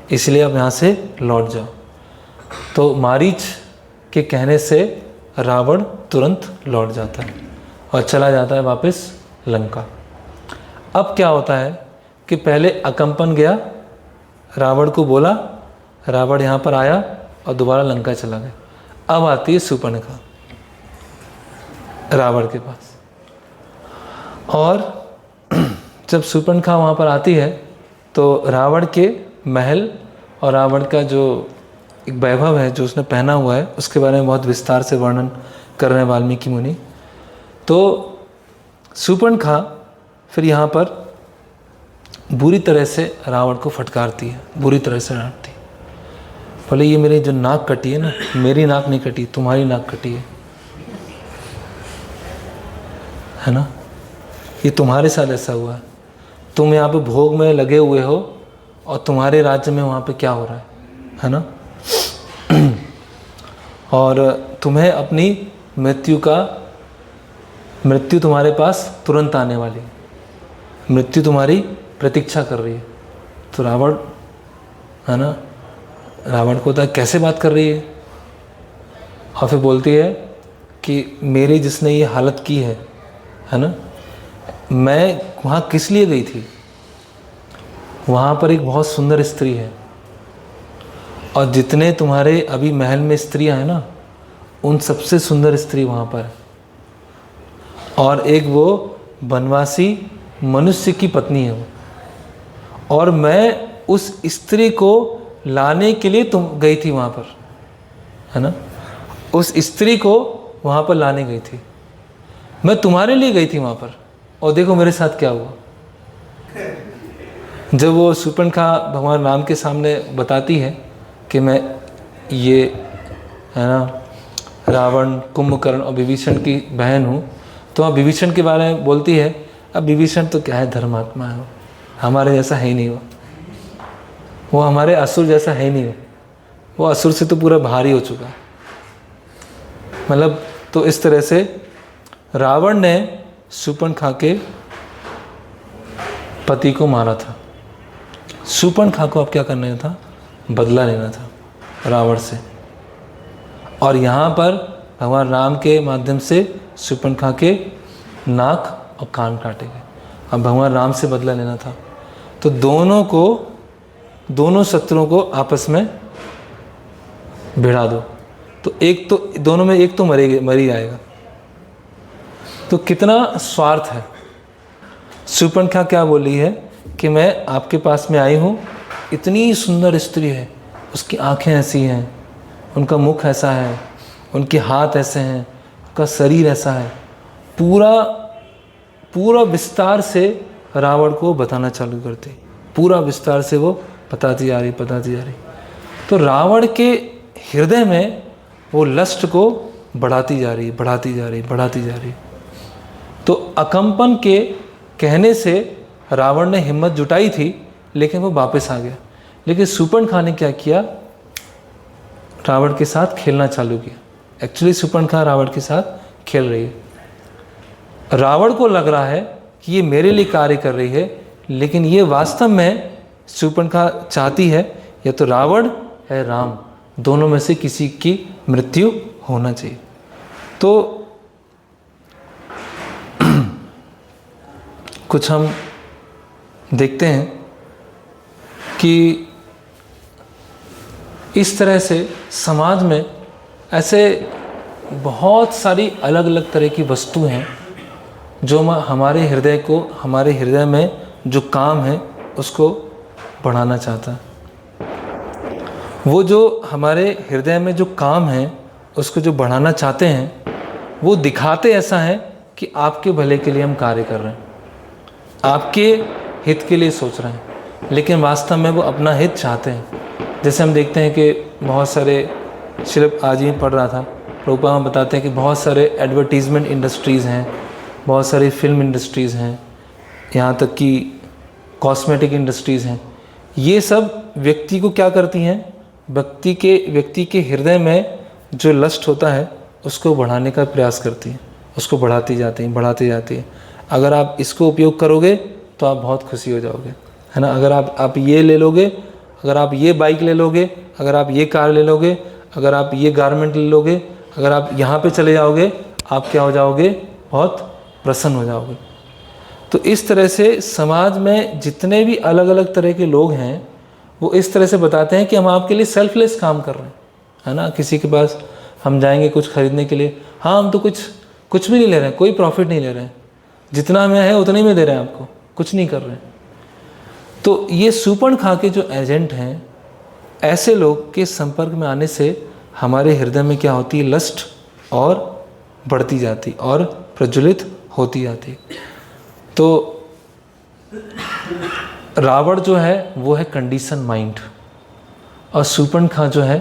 इसलिए आप यहाँ से लौट जाओ। तो मारीच के कहने से रावण तुरंत लौट जाता है और चला जाता है वापस लंका। अब क्या होता है कि पहले अकंपन गया, रावण को बोला, रावण यहाँ पर आया और दोबारा लंका चला गया। अब आती है शूर्पणखा रावण के पास, और जब शूर्पणखा वहाँ पर आती है तो रावण के महल और रावण का जो एक वैभव है जो उसने पहना हुआ है उसके बारे में बहुत विस्तार से वर्णन कर रहे हैं वाल्मीकि मुनि। तो शूर्पणखा फिर यहाँ पर बुरी तरह से रावण को फटकारती है, बुरी तरह से डांटती है। बोले ये मेरी जो नाक कटी है ना, मेरी नाक नहीं कटी, तुम्हारी नाक कटी है ना, ये तुम्हारे साथ ऐसा हुआ है, तुम यहाँ पे भोग में लगे हुए हो और तुम्हारे राज्य में वहाँ पे क्या हो रहा है ना, और तुम्हें अपनी मृत्यु तुम्हारे पास तुरंत आने वाली है, मृत्यु तुम्हारी प्रतीक्षा कर रही है। तो रावण है ना, रावण को होता है कैसे बात कर रही है, और फिर बोलती है कि मेरी जिसने ये हालत की है ना, मैं वहाँ किस लिए गई थी, वहाँ पर एक बहुत सुंदर स्त्री है, और जितने तुम्हारे अभी महल में स्त्रियां हैं ना, उन सबसे सुंदर स्त्री वहाँ पर है, और एक वो वनवासी मनुष्य की पत्नी है वो, और मैं उस स्त्री को लाने के लिए तुम गई थी वहाँ पर है ना, उस स्त्री को वहाँ पर लाने गई थी, मैं तुम्हारे लिए गई थी वहाँ पर, और देखो मेरे साथ क्या हुआ। जब वो शूर्पणखा भगवान राम के सामने बताती है कि मैं ये है ना रावण, कुंभकर्ण और विभीषण की बहन हूँ, तो वहाँ विभीषण के बारे में बोलती है, अब विभीषण तो क्या है, धर्मात्मा है, हमारे जैसा है ही नहीं, वो हमारे असुर जैसा है ही नहीं, वो असुर से तो पूरा भारी हो चुका है। मतलब तो इस तरह से रावण ने शूर्पणखा के पति को मारा था। शूर्पणखा को अब क्या करना था, बदला लेना था रावण से, और यहाँ पर भगवान राम के माध्यम से शूर्पणखा के नाक और कान काटे गए। अब भगवान राम से बदला लेना था, तो दोनों शत्रुओं को आपस में भिड़ा दो, तो एक तो दोनों में एक तो मरी जाएगा। तो कितना स्वार्थ है। शूर्पणखा क्या बोली है कि मैं आपके पास में आई हूँ, इतनी सुंदर स्त्री है, उसकी आंखें ऐसी हैं, उनका मुख ऐसा है, उनके हाथ ऐसे हैं, उनका शरीर ऐसा है, पूरा विस्तार से रावण को बताना चालू करते, पूरा विस्तार से वो बताती जा रही। तो रावण के हृदय में वो लस्ट को बढ़ाती जा रही। तो अकंपन के कहने से रावण ने हिम्मत जुटाई थी, लेकिन वो वापस आ गया। लेकिन शूर्पणखा ने क्या किया, रावण के साथ खेलना चालू किया। एक्चुअली शूर्पणखा रावण के साथ खेल रही है। रावण को लग रहा है कि ये मेरे लिए कार्य कर रही है, लेकिन ये वास्तव में शूर्पणखा चाहती है या तो रावण है राम, दोनों में से किसी की मृत्यु होना चाहिए। तो कुछ हम देखते हैं कि इस तरह से समाज में ऐसे बहुत सारी अलग अलग तरह की वस्तु हैं जो हमारे हृदय में जो काम है उसको बढ़ाना चाहता है। वो जो हमारे हृदय में जो काम है उसको जो बढ़ाना चाहते हैं, वो दिखाते ऐसा है कि आपके भले के लिए हम कार्य कर रहे हैं, आपके हित के लिए सोच रहे हैं, लेकिन वास्तव में वो अपना हित चाहते हैं। जैसे हम देखते हैं कि बहुत सारे, सिर्फ आज ही पढ़ रहा था, प्रभुपाद बताते हैं कि बहुत सारे एडवर्टीज़मेंट इंडस्ट्रीज़ हैं, बहुत सारी फिल्म इंडस्ट्रीज़ हैं, यहाँ तक कि कॉस्मेटिक इंडस्ट्रीज़ हैं। ये सब व्यक्ति को क्या करती हैं? व्यक्ति के हृदय में जो लस्ट होता है उसको बढ़ाने का प्रयास करती हैं, उसको बढ़ाती जाती हैं। अगर आप इसको उपयोग करोगे तो आप बहुत खुशी हो जाओगे, है ना। अगर आप ये ले लोगे, अगर आप ये बाइक ले लोगे, अगर आप ये कार ले लोगे, अगर आप ये गारमेंट ले लोगे, अगर आप यहाँ पे चले जाओगे, आप क्या हो जाओगे? बहुत प्रसन्न हो जाओगे। तो इस तरह से समाज में जितने भी अलग अलग तरह के लोग हैं वो इस तरह से बताते हैं कि हम आपके लिए सेल्फलेस काम कर रहे हैं, है ना। किसी के पास हम जाएंगे कुछ खरीदने के लिए, हाँ हम तो कुछ भी नहीं ले रहे हैं, कोई प्रॉफिट नहीं ले रहे हैं, जितना हमें है उतने में दे रहे हैं आपको, कुछ नहीं कर रहे हैं। तो ये शूर्पणखा के जो एजेंट हैं, ऐसे लोग के संपर्क में आने से हमारे हृदय में क्या होती है? लस्ट और बढ़ती जाती और प्रज्वलित होती जाती। तो रावण जो है वो है कंडीशन माइंड, और शूर्पणखा जो है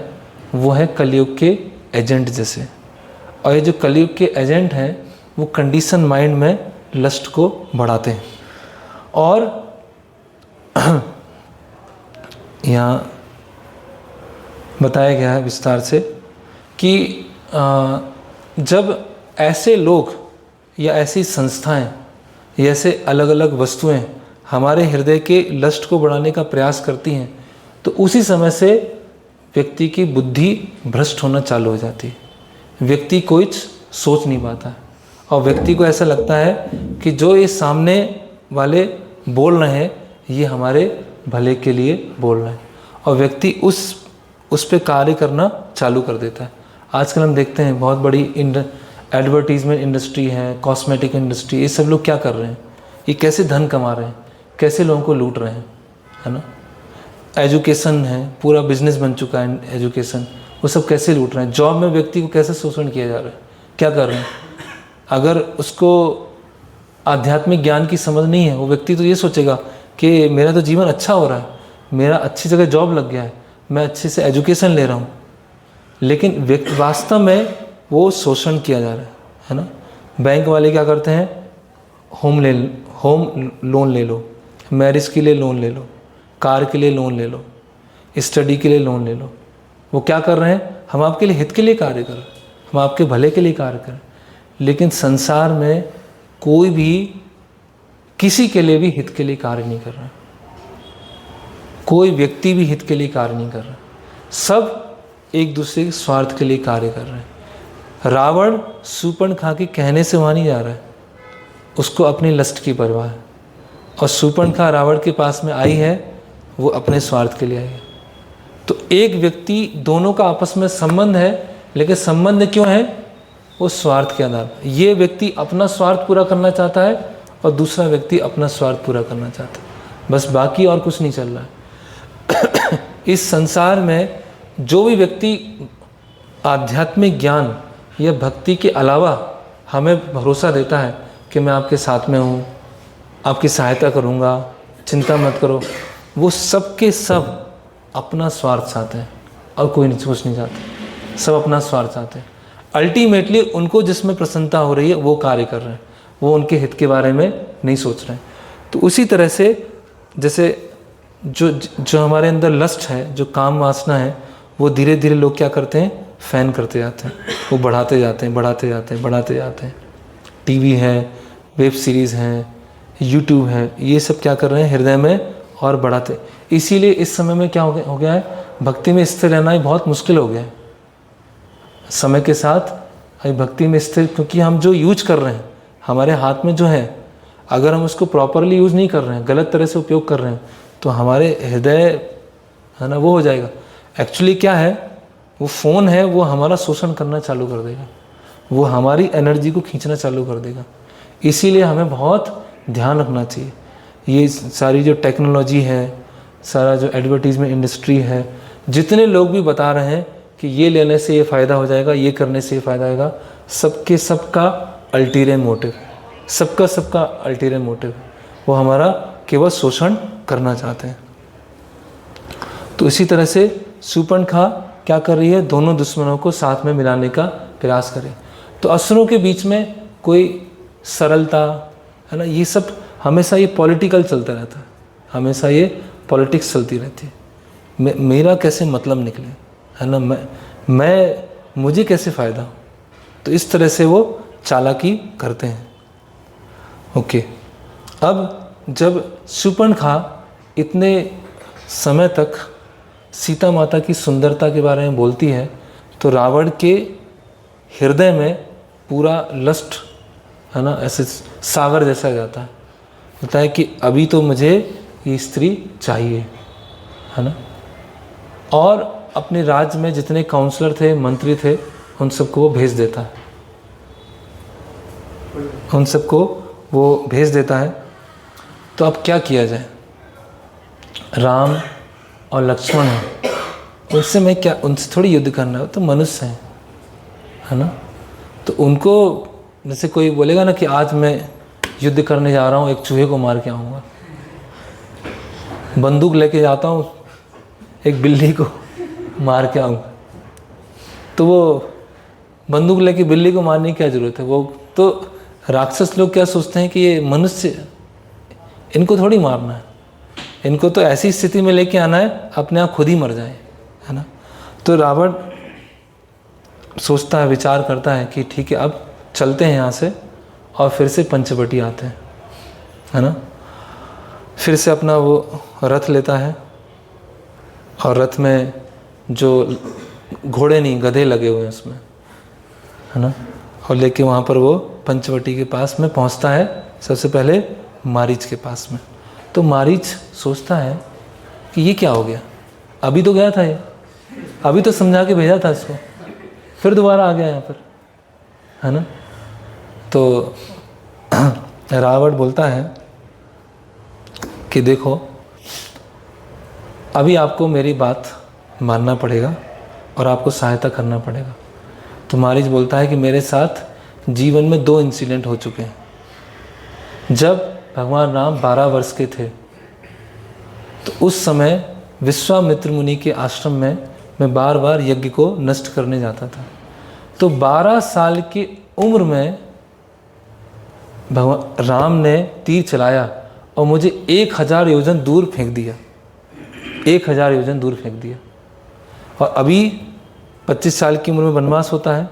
वो है कलयुग के एजेंट जैसे। और ये जो कलयुग के एजेंट हैं वो कंडीशन माइंड में लस्ट को बढ़ाते हैं। और यहाँ बताया गया है विस्तार से कि जब ऐसे लोग या ऐसी संस्थाएं या ऐसे अलग अलग वस्तुएं हमारे हृदय के लस्ट को बढ़ाने का प्रयास करती हैं, तो उसी समय से व्यक्ति की बुद्धि भ्रष्ट होना चालू हो जाती है। व्यक्ति कुछ सोच नहीं पाता है और व्यक्ति को ऐसा लगता है कि जो ये सामने वाले बोल रहे हैं ये हमारे भले के लिए बोल रहे हैं, और व्यक्ति उस पे कार्य करना चालू कर देता है। आजकल हम देखते हैं बहुत बड़ी एडवर्टीज़मेंट इंडस्ट्री है, कॉस्मेटिक इंडस्ट्री, ये सब लोग क्या कर रहे हैं? ये कैसे धन कमा रहे हैं, कैसे लोगों को लूट रहे हैं, है ना। एजुकेशन है, पूरा बिजनेस बन चुका है एजुकेशन, वो सब कैसे लूट रहे हैं। जॉब में व्यक्ति को कैसे शोषण किया जा रहा है, क्या कर रहे हैं। अगर उसको आध्यात्मिक ज्ञान की समझ नहीं है, वो व्यक्ति तो ये सोचेगा कि मेरा तो जीवन अच्छा हो रहा है, मेरा अच्छी जगह जॉब लग गया है, मैं अच्छे से एजुकेशन ले रहा हूँ, लेकिन वास्तव में वो शोषण किया जा रहा है ना। बैंक वाले क्या करते हैं? होम लोन ले लो, मैरिज के लिए लोन ले लो, कार के लिए लोन ले लो, स्टडी के लिए लोन ले लो। वो क्या कर रहे हैं? हम आपके लिए हित के लिए कार्य कर रहे हैं, हम आपके भले के लिए कार्य कर रहे हैं। लेकिन संसार में कोई भी किसी के लिए भी हित के लिए कार्य नहीं कर रहा, कोई व्यक्ति भी हित के लिए कार्य नहीं कर रहा, सब एक दूसरे के स्वार्थ के लिए कार्य कर रहे हैं। रावण शूर्पणखा के कहने से वहाँ नहीं जा रहा है, उसको अपनी लस्ट की परवाह है, और शूर्पणखा रावण के पास में आई है, वो अपने स्वार्थ के लिए आई है। तो एक व्यक्ति, दोनों का आपस में संबंध है, लेकिन संबंध क्यों है? वो स्वार्थ के आधार पर। ये व्यक्ति अपना स्वार्थ पूरा करना चाहता है और दूसरा व्यक्ति अपना स्वार्थ पूरा करना चाहता है, बस बाकी और कुछ नहीं चल रहा है। इस संसार में जो भी व्यक्ति आध्यात्मिक ज्ञान या भक्ति के अलावा हमें भरोसा देता है कि मैं आपके साथ में हूँ, आपकी सहायता करूँगा, चिंता मत करो, वो सब के सब अपना स्वार्थ चाहते हैं और कोई कुछ नहीं चाहते, सब अपना स्वार्थ चाहते हैं। अल्टीमेटली उनको जिसमें प्रसन्नता हो रही है वो कार्य कर रहे हैं, वो उनके हित के बारे में नहीं सोच रहे हैं। तो उसी तरह से जैसे जो हमारे अंदर लस्ट है, जो काम वासना है, वो धीरे धीरे लोग क्या करते हैं? फैन करते जाते हैं, वो बढ़ाते जाते हैं। टीवी है, वेब सीरीज़ हैं, यूट्यूब है, ये सब क्या कर रहे हैं? हृदय में और बढ़ाते। इसीलिए इस समय में क्या हो गया है? भक्ति में स्थिर रहना ही बहुत मुश्किल हो गया है समय के साथ। भक्ति में स्थिर, क्योंकि हम जो यूज कर रहे हैं, हमारे हाथ में जो है, अगर हम उसको प्रॉपरली यूज़ नहीं कर रहे हैं, गलत तरह से उपयोग कर रहे हैं, तो हमारे हृदय है ना वो हो जाएगा। एक्चुअली क्या है, वो फ़ोन है, वो हमारा शोषण करना चालू कर देगा, वो हमारी एनर्जी को खींचना चालू कर देगा। इसीलिए हमें बहुत ध्यान रखना चाहिए। ये सारी जो टेक्नोलॉजी है, सारा जो एडवर्टीज़मेंट इंडस्ट्री है, जितने लोग भी बता रहे हैं कि ये लेने से ये फ़ायदा हो जाएगा, ये करने से ये फ़ायदा आएगा, सबके सबका अल्टीरियर मोटिव है, सबका अल्टीरियर मोटिव है। वो हमारा केवल शोषण करना चाहते हैं। तो इसी तरह से शूर्पणखा क्या कर रही है, दोनों दुश्मनों को साथ में मिलाने का प्रयास करे। तो असुरों के बीच में कोई सरलता है ना, ये सब हमेशा ये पॉलिटिकल चलता रहता है, हमेशा ये पॉलिटिक्स चलती रहती है। मेरा कैसे मतलब निकले, है ना, मुझे कैसे फ़ायदा हो, तो इस तरह से वो चालाकी करते हैं। ओके, अब जब शूर्पणखा इतने समय तक सीता माता की सुंदरता के बारे में बोलती है तो रावण के हृदय में पूरा लस्ट, है ना, ऐसे सागर जैसा जाता है, होता है कि अभी तो मुझे ये स्त्री चाहिए, है ना। और अपने राज्य में जितने काउंसलर थे, मंत्री थे, उन सबको वो भेज देता है, उन सबको वो भेज देता है। तो अब क्या किया जाए, राम और लक्ष्मण हैं, उनसे मैं क्या, उनसे थोड़ी युद्ध करना है, तो मनुष्य हैं, है ना। तो उनको जैसे कोई बोलेगा ना कि आज मैं युद्ध करने जा रहा हूँ, एक चूहे को मार के आऊँगा, बंदूक लेके जाता हूँ, एक बिल्ली को मार के आऊँगा, तो वो बंदूक लेके बिल्ली को मारने की क्या ज़रूरत है। वो तो राक्षस लोग क्या सोचते हैं कि ये मनुष्य, इनको थोड़ी मारना है, इनको तो ऐसी स्थिति में लेके आना है अपने आप खुद ही मर जाए, है ना। तो रावण सोचता है, विचार करता है कि ठीक है, अब चलते हैं यहाँ से, और फिर से पंचवटी आते हैं, है ना। फिर से अपना वो रथ लेता है, और रथ में जो घोड़े नहीं गधे लगे हुए हैं उसमें, है ना, और लेके वहाँ पर वो पंचवटी के पास में पहुँचता है, सबसे पहले मारीच के पास में। तो मारीच सोचता है कि ये क्या हो गया, अभी तो गया था ये, अभी तो समझा के भेजा था इसको, फिर दोबारा आ गया यहाँ पर, है ना। तो रावण बोलता है कि देखो, अभी आपको मेरी बात मानना पड़ेगा और आपको सहायता करना पड़ेगा। तो मारीच बोलता है कि मेरे साथ जीवन में 2 इंसिडेंट हो चुके हैं। जब भगवान राम 12 वर्ष के थे तो उस समय विश्वामित्र मुनि के आश्रम में मैं बार बार यज्ञ को नष्ट करने जाता था। तो 12 साल की उम्र में भगवान राम ने तीर चलाया और मुझे 1000 योजन दूर फेंक दिया, 1000 योजन दूर फेंक दिया। और अभी 25 साल की उम्र में वनवास होता है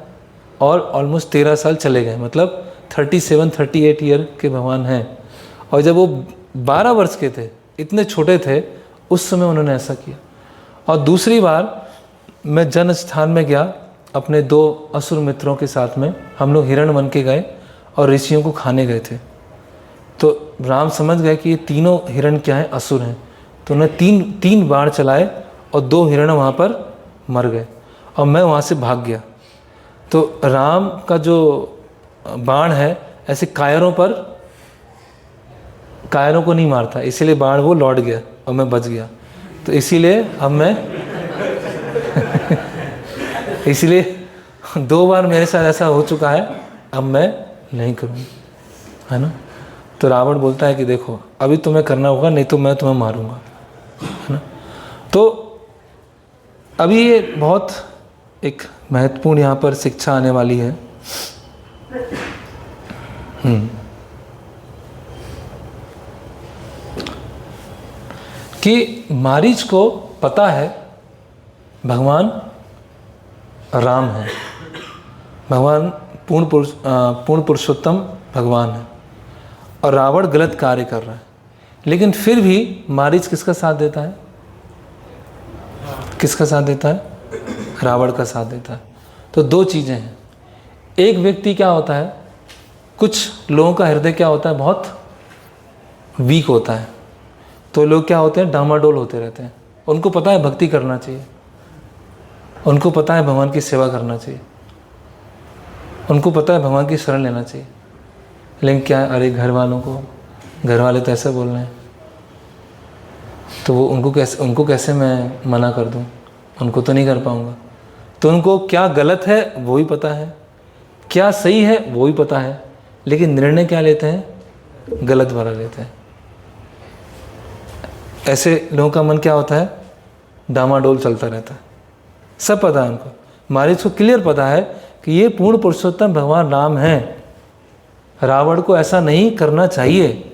और ऑलमोस्ट 13 साल चले गए, मतलब 37-38 ईयर के भगवान हैं। और जब वो 12 वर्ष के थे, इतने छोटे थे, उस समय उन्होंने ऐसा किया। और दूसरी बार मैं जन स्थान में गया अपने 2 असुर मित्रों के साथ में, हम लोग हिरण बन के गए और ऋषियों को खाने गए थे। तो राम समझ गए कि ये तीनों हिरण क्या हैं, असुर हैं। तो उन्होंने 3 बाण चलाए और 2 हिरण वहाँ पर मर गए और मैं वहाँ से भाग गया। तो राम का जो बाण है ऐसे कायरों को नहीं मारता, इसीलिए बाण वो लौट गया और मैं बच गया। तो इसीलिए अब मैं इसलिए 2 बार मेरे साथ ऐसा हो चुका है, अब मैं नहीं करूँगा, है ना। तो रावण बोलता है कि देखो, अभी तुम्हें करना होगा, नहीं तो मैं तुम्हें मारूंगा, है ना। तो अभी ये बहुत एक महत्वपूर्ण यहाँ पर शिक्षा आने वाली है। कि मारीच को पता है भगवान राम है, भगवान पूर्ण पुरुषोत्तम भगवान है, और रावण गलत कार्य कर रहा है। लेकिन फिर भी मारीच किसका साथ देता है, किसका साथ देता है, रावण का साथ देता है। तो 2 चीज़ें हैं। एक व्यक्ति क्या होता है, कुछ लोगों का हृदय क्या होता है, बहुत वीक होता है। तो लोग क्या होते हैं, डामाडोल होते रहते हैं। उनको पता है भक्ति करना चाहिए, उनको पता है भगवान की सेवा करना चाहिए, उनको पता है भगवान की शरण लेना चाहिए। लेकिन क्या, अरे घर वाले तो ऐसे बोल रहे हैं, तो वो उनको कैसे मैं मना कर दूं, उनको तो नहीं कर पाऊंगा। तो उनको क्या गलत है वो भी पता है, क्या सही है वो भी पता है, लेकिन निर्णय क्या लेते हैं, गलत वाला लेते हैं। ऐसे लोगों का मन क्या होता है, डामाडोल चलता रहता है। सब पता है उनको, मारीच को क्लियर पता है कि ये पूर्ण पुरुषोत्तम भगवान राम हैं, रावण को ऐसा नहीं करना चाहिए।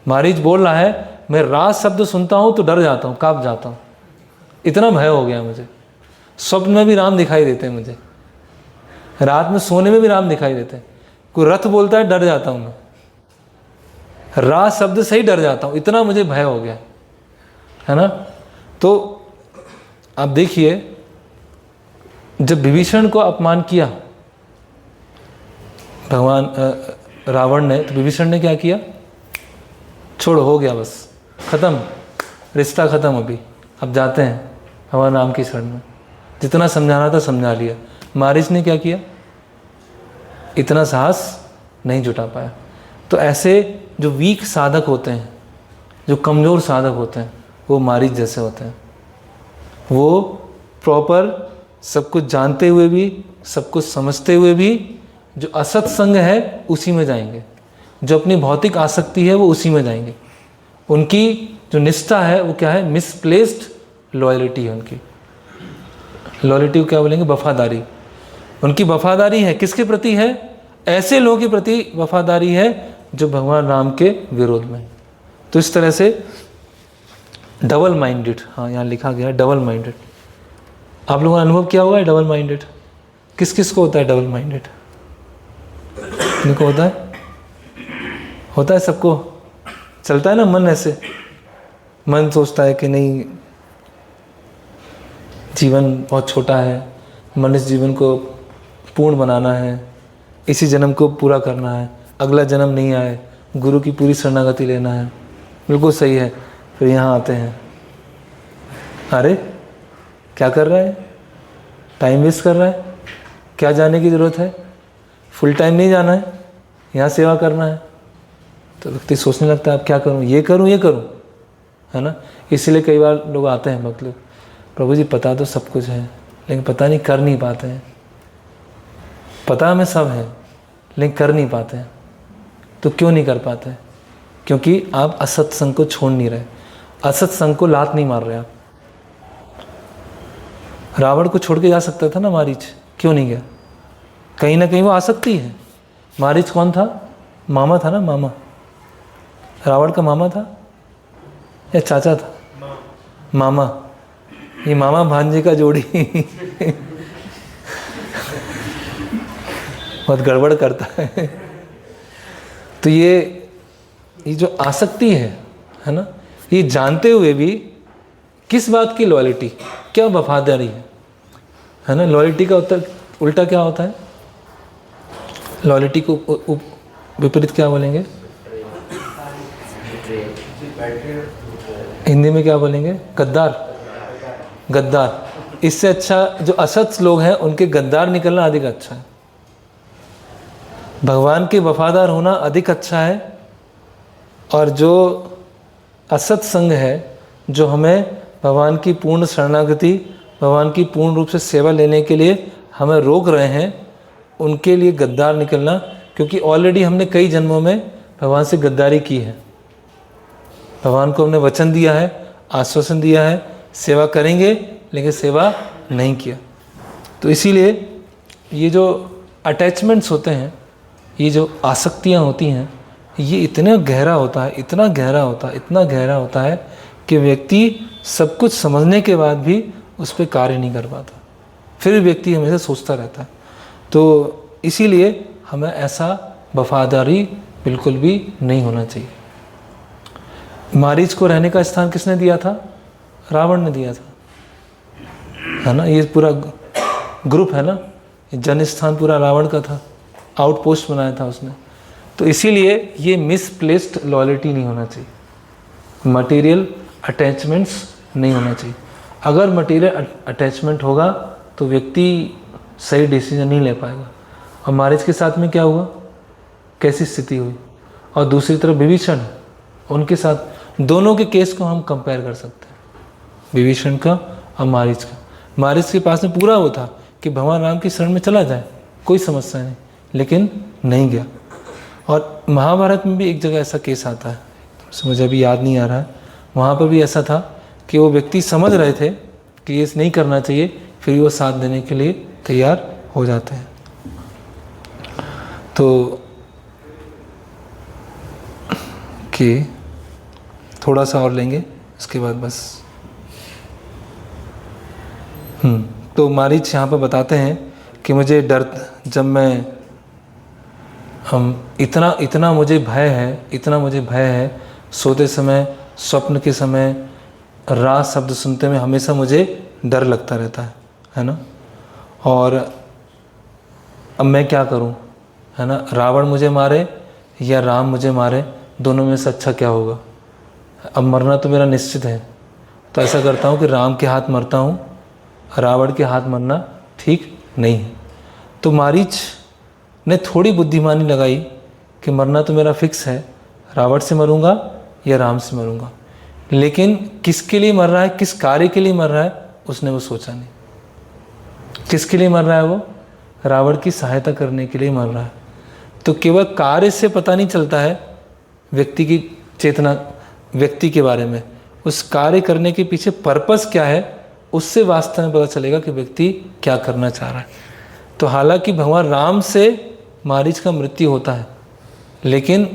मारीच बोल रहा है मैं राज शब्द सुनता हूँ तो डर जाता हूँ, काँप जाता हूँ, इतना भय हो गया मुझे। स्वप्न में भी राम दिखाई देते हैं मुझे, रात में सोने में भी राम दिखाई देते हैं। कोई रथ बोलता है डर जाता हूँ मैं, राज शब्द से ही डर जाता हूँ, इतना मुझे भय हो गया है ना। तो आप देखिए, जब विभीषण को अपमान किया भगवान रावण ने, तो विभीषण ने क्या किया? छोड़ो, हो गया, बस खत्म, रिश्ता खत्म, अभी अब जाते हैं भगवान राम की शरण में। जितना समझाना था समझा लिया। मारीच ने क्या किया? इतना साहस नहीं जुटा पाया। तो ऐसे जो वीक साधक होते हैं, जो कमज़ोर साधक होते हैं, वो मारीच जैसे होते हैं। वो प्रॉपर सब कुछ जानते हुए भी, सब कुछ समझते हुए भी, जो असत संग है उसी में जाएंगे, जो अपनी भौतिक आसक्ति है वो उसी में जाएंगे। उनकी जो निष्ठा है वो क्या है? मिसप्लेस्ड लॉयल्टी है उनकी। लॉयल्टी को क्या बोलेंगे? वफादारी। उनकी वफादारी है किसके प्रति है? ऐसे लोगों के प्रति वफादारी है जो भगवान राम के विरोध में। तो इस तरह से डबल माइंडेड, हाँ यहाँ लिखा गया है डबल माइंडेड। आप लोगों ने अनुभव किया हुआ है डबल माइंडेड? किस किस को होता है डबल माइंडेड? इनको होता है? होता है सबको? चलता है ना मन ऐसे, मन सोचता है कि नहीं, जीवन बहुत छोटा है, मनुष्य जीवन को पूर्ण बनाना है, इसी जन्म को पूरा करना है, अगला जन्म नहीं आए, गुरु की पूरी शरणागति लेना है। बिल्कुल सही है। फिर यहाँ आते हैं, अरे क्या कर रहा है? टाइम वेस्ट कर रहा है, क्या जाने की ज़रूरत है? फुल टाइम नहीं जाना है, यहाँ सेवा करना है। तो व्यक्ति सोचने लगता है अब क्या करूँ, ये करूँ, है ना। इसीलिए कई बार लोग आते हैं भक्त लोग, प्रभु जी पता तो सब कुछ है लेकिन पता नहीं कर नहीं पाते हैं। पता हमें सब है लेकिन कर नहीं पाते हैं। तो क्यों नहीं कर पाते हैं? क्योंकि आप असत्संग को छोड़ नहीं रहे, असत्संग को लात नहीं मार रहे आप। रावण को छोड़ के जा सकता था ना मारीच, क्यों नहीं गया? कहीं ना कहीं वो आसक्ति है। मारीच कौन था? मामा था ना, मामा। रावण का मामा था या चाचा था? मामा। ये मामा भांजे का जोड़ी बहुत गड़बड़ करता है। तो ये जो आसक्ति है ना, ये जानते हुए भी किस बात की लॉयल्टी, क्या वफादारी है ना। लॉयल्टी का उत्तर उल्टा क्या होता है? लॉयल्टी को विपरीत क्या बोलेंगे? हिंदी में क्या बोलेंगे? गद्दार। गद्दार। इससे अच्छा जो असत लोग हैं उनके गद्दार निकलना अधिक अच्छा है। भगवान के वफादार होना अधिक अच्छा है। और जो असत संग है, जो हमें भगवान की पूर्ण शरणागति, भगवान की पूर्ण रूप से सेवा लेने के लिए हमें रोक रहे हैं, उनके लिए गद्दार निकलना। क्योंकि ऑलरेडी हमने कई जन्मों में भगवान से गद्दारी की है। भगवान को हमने वचन दिया है, आश्वासन दिया है, सेवा करेंगे, लेकिन सेवा नहीं किया। तो इसीलिए ये जो अटैचमेंट्स होते हैं, ये जो आसक्तियाँ होती हैं, ये इतना गहरा होता है, इतना गहरा होता है, इतना गहरा होता है कि व्यक्ति सब कुछ समझने के बाद भी उस पर कार्य नहीं कर पाता। फिर व्यक्ति हमेशा सोचता रहता है। तो इसीलिए हमें ऐसा वफादारी बिल्कुल भी नहीं होना चाहिए। मारीच को रहने का स्थान किसने दिया था? रावण ने दिया था, है ना। ये पूरा ग्रुप है ना, जन स्थान पूरा रावण का था, आउटपोस्ट बनाया था उसने। तो इसीलिए ये मिसप्लेस्ड लॉयल्टी नहीं होना चाहिए, मटेरियल अटैचमेंट्स नहीं होना चाहिए। अगर मटेरियल अटैचमेंट होगा तो व्यक्ति सही डिसीजन नहीं ले पाएगा। और मारीच के साथ में क्या हुआ, कैसी स्थिति हुई? और दूसरी तरफ विभीषण, उनके साथ, दोनों के केस को हम कंपेयर कर सकते हैं, विभीषण का और मारीच का। मारीच के पास में पूरा वो था कि भगवान राम की शरण में चला जाए, कोई समस्या नहीं, लेकिन नहीं गया। और महाभारत में भी एक जगह ऐसा केस आता है, मुझे अभी याद नहीं आ रहा है, वहाँ पर भी ऐसा था कि वो व्यक्ति समझ रहे थे कि ये नहीं करना चाहिए, फिर वो साथ देने के लिए तैयार हो जाते हैं। तो कि थोड़ा सा और लेंगे, उसके बाद बस। तो मारीच यहाँ पर बताते हैं कि मुझे डर, जब मैं इतना मुझे भय है, सोते समय, स्वप्न के समय, रा शब्द सुनते में हमेशा मुझे डर लगता रहता है ना। और अब मैं क्या करूं, है ना, रावण मुझे मारे या राम मुझे मारे, दोनों में से अच्छा क्या होगा। अब मरना तो मेरा निश्चित है, तो ऐसा करता हूं कि राम के हाथ मरता हूं, रावण के हाथ मरना ठीक नहीं है। तो मारीच ने थोड़ी बुद्धिमानी लगाई कि मरना तो मेरा फिक्स है, रावण से मरूंगा या राम से मरूंगा, लेकिन किसके लिए मर रहा है, किस कार्य के लिए मर रहा है, उसने वो सोचा नहीं। किसके लिए मर रहा है वो? रावण की सहायता करने के लिए मर रहा है। तो केवल कार्य से पता नहीं चलता है व्यक्ति की चेतना, व्यक्ति के बारे में, उस कार्य करने के पीछे पर्पस क्या है, उससे वास्तव में पता चलेगा कि व्यक्ति क्या करना चाह रहा है। तो हालांकि भगवान राम से मारीच का मृत्यु होता है, लेकिन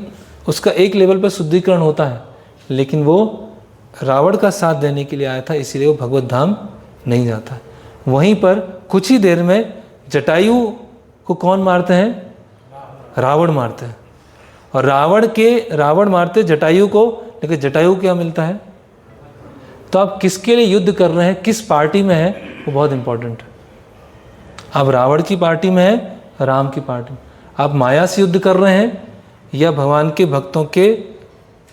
उसका एक लेवल पर शुद्धिकरण होता है, लेकिन वो रावण का साथ देने के लिए आया था, इसीलिए वो भगवत धाम नहीं जाता। वहीं पर कुछ ही देर में जटायु को कौन मारते हैं? रावण मारते हैं। और रावण मारते जटायु को, लेकिन जटायु क्या मिलता है? तो आप किसके लिए युद्ध कर रहे हैं, किस पार्टी में है, वो बहुत इंपॉर्टेंट है। आप रावण की पार्टी में है, राम की पार्टी में। आप माया से युद्ध कर रहे हैं या भगवान के भक्तों के,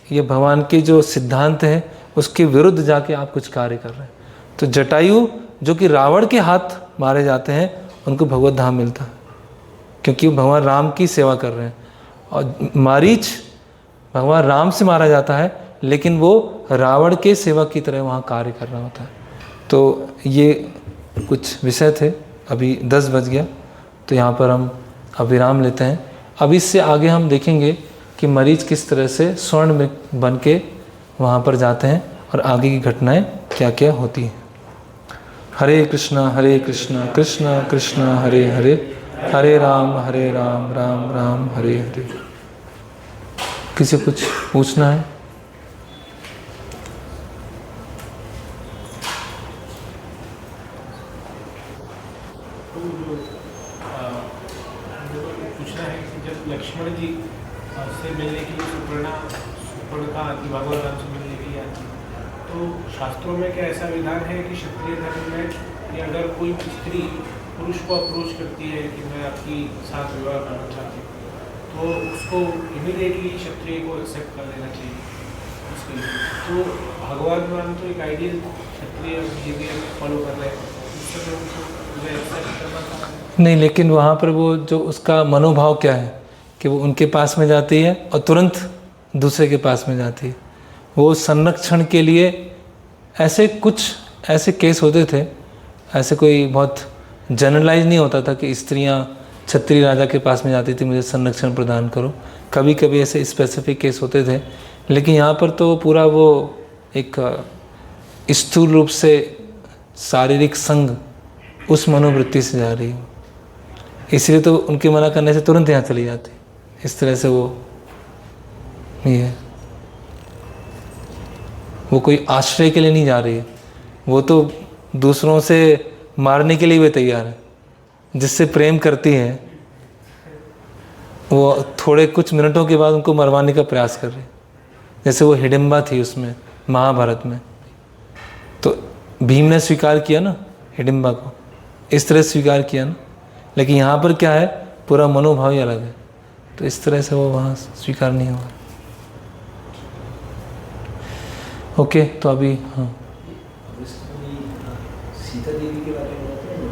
या भगवान के जो सिद्धांत हैं उसके विरुद्ध जाके आप कुछ कार्य कर रहे हैं। तो जटायु जो कि रावण के हाथ मारे जाते हैं, उनको भगवत धाम मिलता है, क्योंकि वो भगवान राम की सेवा कर रहे हैं। और मारीच भगवान राम से मारा जाता है, लेकिन वो रावण के सेवक की तरह वहाँ कार्य कर रहा होता है। तो ये कुछ विषय थे। अभी 10 बज गया, तो यहाँ पर हम अब विराम लेते हैं। अब इससे आगे हम देखेंगे कि मरीच किस तरह से स्वर्ण में बन के वहाँ पर जाते हैं और आगे की घटनाएं क्या क्या होती हैं। हरे कृष्णा कृष्ण कृष्ण हरे हरे, हरे राम राम राम हरे हरे। किसी कुछ पूछना है? पूछना है कि जब लक्ष्मण जी से मिलने के लिए सुपर्णा आदि भगवान राम से मिलने के लिए आती, तो शास्त्रों में क्या ऐसा विधान है कि क्षत्रिय धर्म में कि अगर कोई स्त्री पुरुष को अप्रोच करती है कि मैं आपकी साथ विवाह करना चाहती हूँ, तो उसको इमीडिएटली क्षत्रिय को एक्सेप्ट कर लेना चाहिए उसके लिए। तो भगवान राम तो एक आइडियल क्षत्रिय बिहेवियर फॉलो कर रहे हैं, उस समय उनको एक्सेप्ट करना था नहीं, लेकिन वहाँ पर वो जो उसका मनोभाव क्या है कि वो उनके पास में जाती है और तुरंत दूसरे के पास में जाती है। वो संरक्षण के लिए ऐसे केस होते थे, ऐसे कोई बहुत जनरलाइज नहीं होता था कि स्त्रियां क्षत्रिय राजा के पास में जाती थी मुझे संरक्षण प्रदान करो। कभी कभी ऐसे स्पेसिफिक केस होते थे, लेकिन यहाँ पर तो पूरा वो एक स्थूल रूप से शारीरिक संग उस मनोवृत्ति से जा रही है, इसलिए तो उनके मना करने से तुरंत यहाँ चली जाती। इस तरह से वो नहीं है, वो कोई आश्रय के लिए नहीं जा रही है, वो तो दूसरों से मारने के लिए भी तैयार है। जिससे प्रेम करती है वो थोड़े कुछ मिनटों के बाद उनको मरवाने का प्रयास कर रही है। जैसे वो हिडिंबा थी उसमें महाभारत में, तो भीम ने स्वीकार किया ना हिडिंबा को, इस तरह स्वीकार किया ना, लेकिन यहाँ पर क्या है पूरा मनोभाव ही अलग है, तो इस तरह से वो वहाँ स्वीकार नहीं होगा। ओके, तो अभी हाँ सीता देवी के बारे में बताते हैं,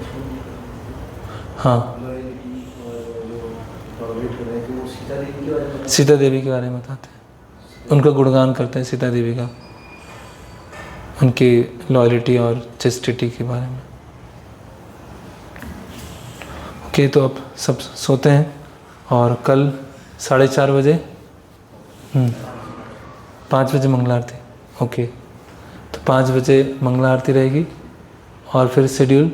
हाँ सीता देवी के बारे में बताते हैं, उनका गुणगान करते हैं सीता देवी का, उनकी लॉयल्टी और चेस्टिटी के बारे में। ओके, तो अब सब सोते हैं और कल 4:30 बजे 5 बजे मंगल आरती। ओके, तो 5 बजे मंगला आरती रहेगी और फिर शेड्यूल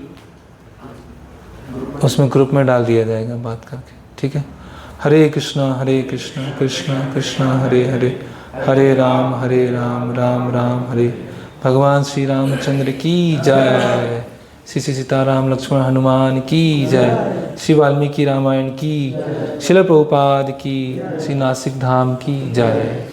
उसमें ग्रुप में डाल दिया जाएगा बात करके, ठीक है। हरे कृष्णा कृष्णा कृष्णा हरे हरे, हरे राम राम राम हरे। भगवान श्री रामचंद्र की जय, श्री सीताराम लक्ष्मण हनुमान की जय, श्री वाल्मीकि रामायण की, शिल प्रभुपाद की, श्री नासिक धाम की जय।